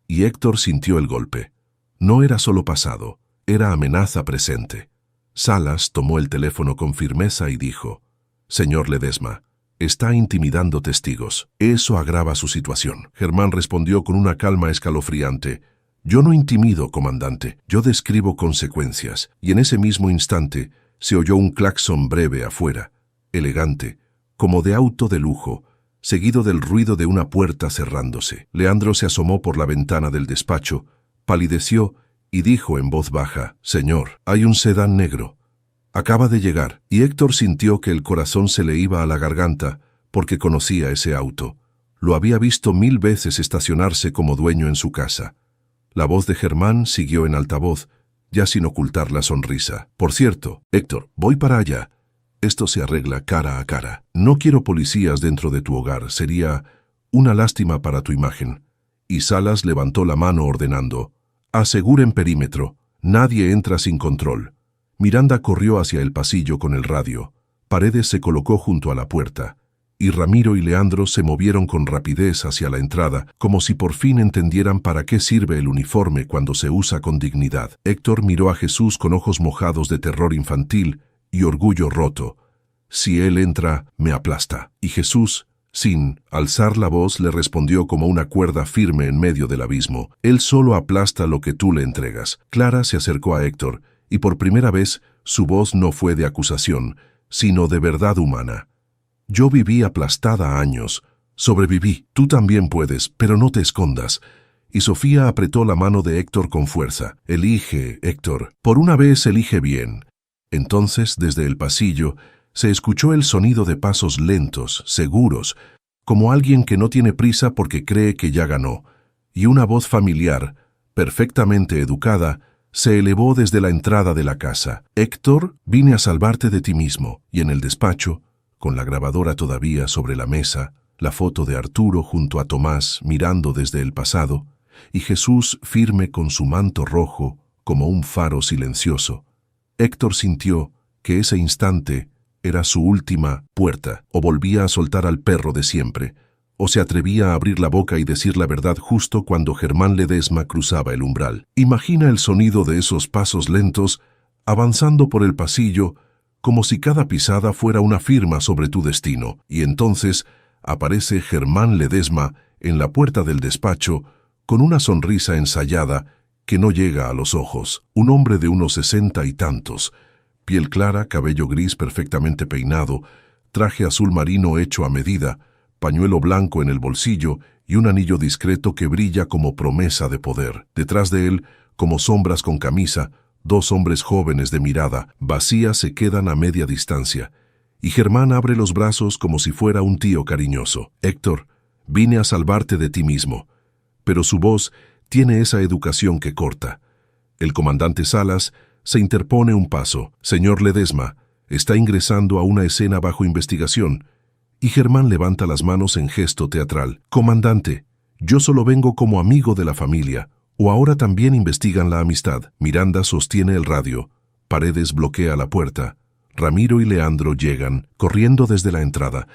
Y Héctor sintió el golpe. No era solo pasado, era amenaza presente. Salas tomó el teléfono con firmeza y dijo, «Señor Ledesma, está intimidando testigos. Eso agrava su situación». Germán respondió con una calma escalofriante. «Yo no intimido, comandante, yo describo consecuencias». Y en ese mismo instante se oyó un claxon breve afuera, elegante, como de auto de lujo, seguido del ruido de una puerta cerrándose. Leandro se asomó por la ventana del despacho, palideció y dijo en voz baja, «Señor, hay un sedán negro. Acaba de llegar». Y Héctor sintió que el corazón se le iba a la garganta, porque conocía ese auto. Lo había visto 1000 veces estacionarse como dueño en su casa. La voz de Germán siguió en altavoz, ya sin ocultar la sonrisa. Por cierto, Héctor, voy para allá. Esto se arregla cara a cara. No quiero policías dentro de tu hogar, sería una lástima para tu imagen. Y Salas levantó la mano ordenando: aseguren perímetro, nadie entra sin control. Miranda corrió hacia el pasillo con el radio. Paredes se colocó junto a la puerta, y Ramiro y Leandro se movieron con rapidez hacia la entrada, como si por fin entendieran para qué sirve el uniforme cuando se usa con dignidad. Héctor miró a Jesús con ojos mojados de terror infantil y orgullo roto. Si él entra, me aplasta. Y Jesús, sin alzar la voz, le respondió como una cuerda firme en medio del abismo: él solo aplasta lo que tú le entregas. Clara se acercó a Héctor, y por primera vez su voz no fue de acusación, sino de verdad humana. Yo viví aplastada años. Sobreviví. Tú también puedes, pero no te escondas. Y Sofía apretó la mano de Héctor con fuerza. Elige, Héctor. Por una vez elige bien. Entonces, desde el pasillo, se escuchó el sonido de pasos lentos, seguros, como alguien que no tiene prisa porque cree que ya ganó. Y una voz familiar, perfectamente educada, se elevó desde la entrada de la casa. Héctor, vine a salvarte de ti mismo. Y en el despacho, con la grabadora todavía sobre la mesa, la foto de Arturo junto a Tomás mirando desde el pasado, y Jesús firme con su manto rojo como un faro silencioso. Héctor sintió que ese instante era su última puerta, o volvía a soltar al perro de siempre, o se atrevía a abrir la boca y decir la verdad justo cuando Germán Ledesma cruzaba el umbral. Imagina el sonido de esos pasos lentos avanzando por el pasillo, como si cada pisada fuera una firma sobre tu destino, y entonces aparece Germán Ledesma en la puerta del despacho con una sonrisa ensayada que no llega a los ojos, un hombre de unos 60 y tantos, piel clara, cabello gris perfectamente peinado, traje azul marino hecho a medida, pañuelo blanco en el bolsillo y un anillo discreto que brilla como promesa de poder. Detrás de él, como sombras con camisa, 2 hombres jóvenes de mirada vacía se quedan a media distancia, y Germán abre los brazos como si fuera un tío cariñoso. Héctor, vine a salvarte de ti mismo. Pero su voz tiene esa educación que corta. El comandante Salas se interpone un paso. Señor Ledesma, está ingresando a una escena bajo investigación. Y Germán levanta las manos en gesto teatral. Comandante, yo solo vengo como amigo de la familia. ¿O ahora también investigan la amistad? Miranda sostiene el radio. Paredes bloquea la puerta. Ramiro y Leandro llegan, corriendo desde la entrada,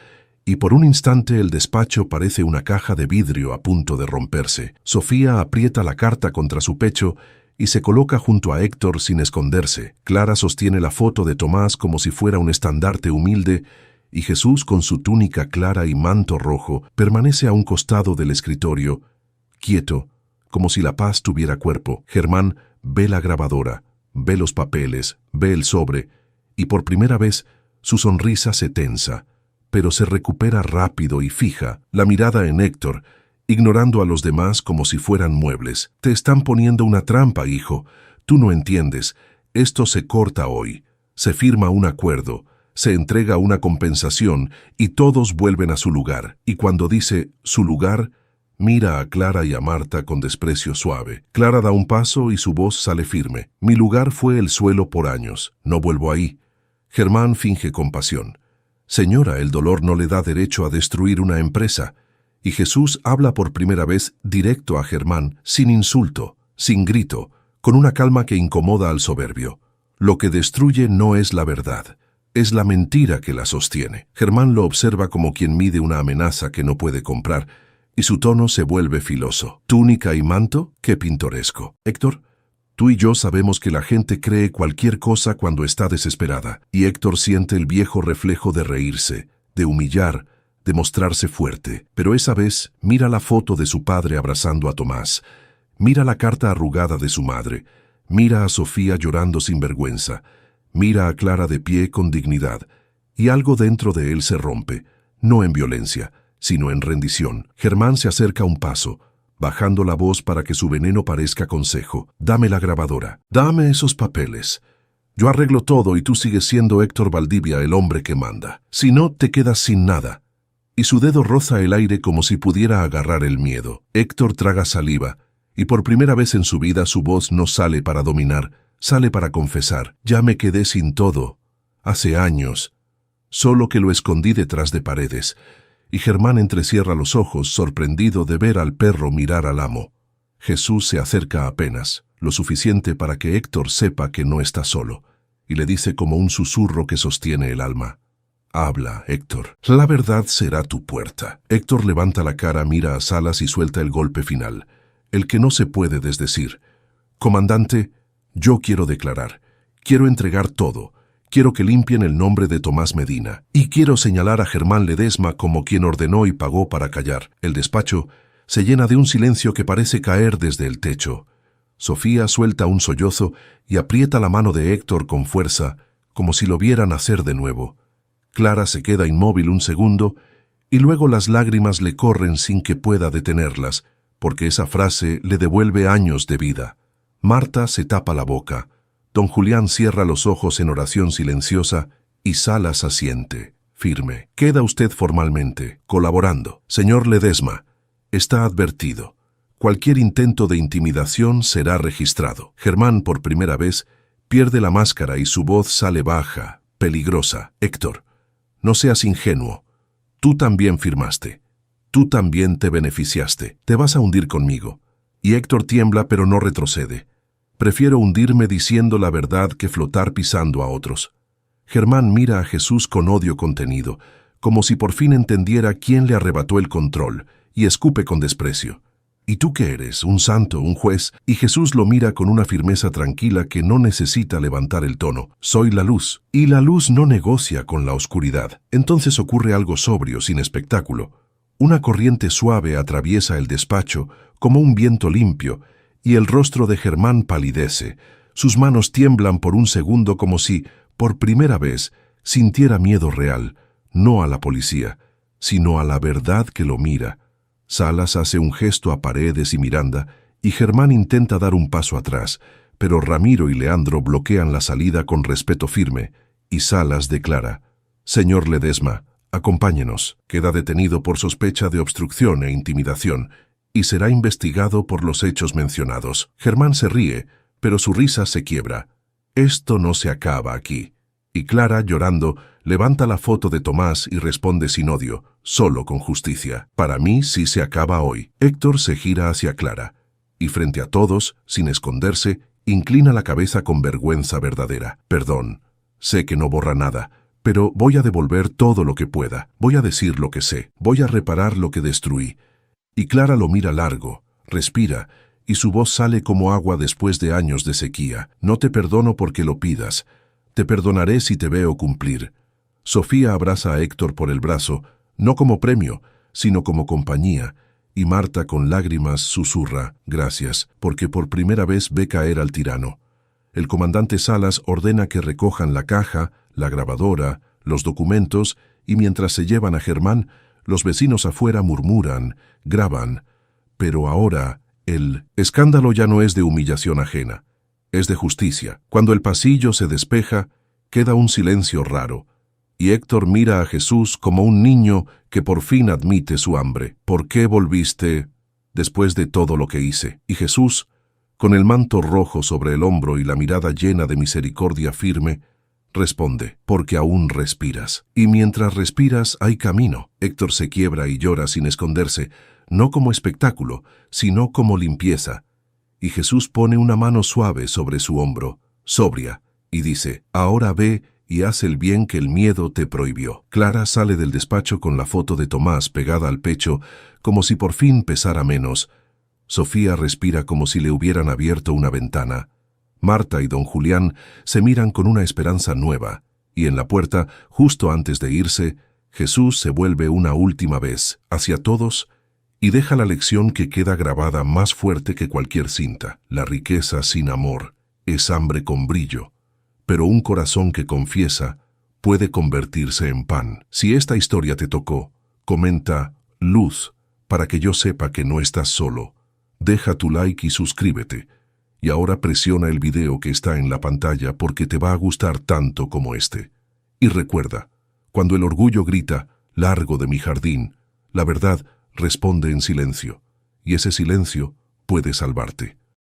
y por un instante el despacho parece una caja de vidrio a punto de romperse. Sofía aprieta la carta contra su pecho y se coloca junto a Héctor sin esconderse. Clara sostiene la foto de Tomás como si fuera un estandarte humilde, y Jesús, con su túnica clara y manto rojo, permanece a un costado del escritorio, quieto, como si la paz tuviera cuerpo. Germán ve la grabadora, ve los papeles, ve el sobre, y por primera vez su sonrisa se tensa, pero se recupera rápido y fija la mirada en Héctor, ignorando a los demás como si fueran muebles. Te están poniendo una trampa, hijo. Tú no entiendes. Esto se corta hoy. Se firma un acuerdo, se entrega una compensación y todos vuelven a su lugar. Y cuando dice su lugar, mira a Clara y a Marta con desprecio suave. Clara da un paso y su voz sale firme. Mi lugar fue el suelo por años. No vuelvo ahí. Germán finge compasión. Señora, el dolor no le da derecho a destruir una empresa. Y Jesús habla por primera vez directo a Germán, sin insulto, sin grito, con una calma que incomoda al soberbio. Lo que destruye no es la verdad, es la mentira que la sostiene. Germán lo observa como quien mide una amenaza que no puede comprar, y su tono se vuelve filoso. Túnica y manto, qué pintoresco. Héctor, tú y yo sabemos que la gente cree cualquier cosa cuando está desesperada, y Héctor siente el viejo reflejo de reírse, de humillar, de mostrarse fuerte. Pero esa vez mira la foto de su padre abrazando a Tomás, mira la carta arrugada de su madre, mira a Sofía llorando sin vergüenza, mira a Clara de pie con dignidad, y algo dentro de él se rompe, no en violencia, sino en rendición. Germán se acerca un paso, bajando la voz para que su veneno parezca consejo. Dame la grabadora, dame esos papeles. Yo arreglo todo y tú sigues siendo Héctor Valdivia, el hombre que manda. Si no, te quedas sin nada. y su dedo roza el aire como si pudiera agarrar el miedo. Héctor traga saliva, y por primera vez en su vida su voz no sale para dominar, sale para confesar. Ya me quedé sin todo. Hace años. Solo que lo escondí detrás de paredes. Y Germán entrecierra los ojos, sorprendido de ver al perro mirar al amo. Jesús se acerca apenas, lo suficiente para que Héctor sepa que no está solo, y le dice como un susurro que sostiene el alma: habla, Héctor. La verdad será tu puerta. Héctor levanta la cara, mira a Salas y suelta el golpe final, el que no se puede desdecir. Comandante, yo quiero declarar. Quiero entregar todo. Quiero que limpien el nombre de Tomás Medina. Y quiero señalar a Germán Ledesma como quien ordenó y pagó para callar. El despacho se llena de un silencio que parece caer desde el techo. Sofía suelta un sollozo y aprieta la mano de Héctor con fuerza, como si lo viera nacer de nuevo. Clara se queda inmóvil un segundo y luego las lágrimas le corren sin que pueda detenerlas, porque esa frase le devuelve años de vida. Marta se tapa la boca. Don Julián cierra los ojos en oración silenciosa y Salas asiente, firme. Queda usted formalmente, colaborando. Señor Ledesma, está advertido. Cualquier intento de intimidación será registrado. Germán, por primera vez, pierde la máscara y su voz sale baja, peligrosa. Héctor, no seas ingenuo. Tú también firmaste. Tú también te beneficiaste. Te vas a hundir conmigo. Y Héctor tiembla pero no retrocede. Prefiero hundirme diciendo la verdad que flotar pisando a otros. Germán mira a Jesús con odio contenido, como si por fin entendiera quién le arrebató el control, y escupe con desprecio. ¿Y tú qué eres? ¿Un santo? ¿Un juez? Y Jesús lo mira con una firmeza tranquila que no necesita levantar el tono. Soy la luz. Y la luz no negocia con la oscuridad. Entonces ocurre algo sobrio, sin espectáculo. Una corriente suave atraviesa el despacho, como un viento limpio, y el rostro de Germán palidece. Sus manos tiemblan por un segundo como si, por primera vez, sintiera miedo real, no a la policía, sino a la verdad que lo mira. Salas hace un gesto a Paredes y Miranda, y Germán intenta dar un paso atrás, pero Ramiro y Leandro bloquean la salida con respeto firme, y Salas declara: Señor Ledesma, acompáñenos. Queda detenido por sospecha de obstrucción e intimidación, y será investigado por los hechos mencionados. Germán se ríe, pero su risa se quiebra. Esto no se acaba aquí. Y Clara, llorando, levanta la foto de Tomás y responde sin odio, solo con justicia. Para mí sí se acaba hoy. Héctor se gira hacia Clara, y frente a todos, sin esconderse, inclina la cabeza con vergüenza verdadera. Perdón, sé que no borra nada, pero voy a devolver todo lo que pueda. Voy a decir lo que sé. Voy a reparar lo que destruí. Y Clara lo mira largo, respira, y su voz sale como agua después de años de sequía. No te perdono porque lo pidas. Te perdonaré si te veo cumplir. Sofía abraza a Héctor por el brazo, no como premio, sino como compañía, y Marta con lágrimas susurra: gracias, porque por primera vez ve caer al tirano. El comandante Salas ordena que recojan la caja, la grabadora, los documentos, y mientras se llevan a Germán, los vecinos afuera murmuran, graban. Pero ahora el escándalo ya no es de humillación ajena, es de justicia. Cuando el pasillo se despeja, queda un silencio raro, y Héctor mira a Jesús como un niño que por fin admite su hambre. ¿Por qué volviste después de todo lo que hice? Y Jesús, con el manto rojo sobre el hombro y la mirada llena de misericordia firme, responde: porque aún respiras. Y mientras respiras hay camino. Héctor se quiebra y llora sin esconderse, no como espectáculo, sino como limpieza. Y Jesús pone una mano suave sobre su hombro, sobria, y dice: ahora ve y haz el bien que el miedo te prohibió. Clara sale del despacho con la foto de Tomás pegada al pecho, como si por fin pesara menos. Sofía respira como si le hubieran abierto una ventana. Marta y don Julián se miran con una esperanza nueva, y en la puerta, justo antes de irse, Jesús se vuelve una última vez hacia todos y deja la lección que queda grabada más fuerte que cualquier cinta. La riqueza sin amor es hambre con brillo, pero un corazón que confiesa puede convertirse en pan. Si esta historia te tocó, comenta luz para que yo sepa que no estás solo. Deja tu like y suscríbete. Y ahora presiona el video que está en la pantalla porque te va a gustar tanto como este. Y recuerda, cuando el orgullo grita, largo de mi jardín, la verdad responde en silencio, y ese silencio puede salvarte.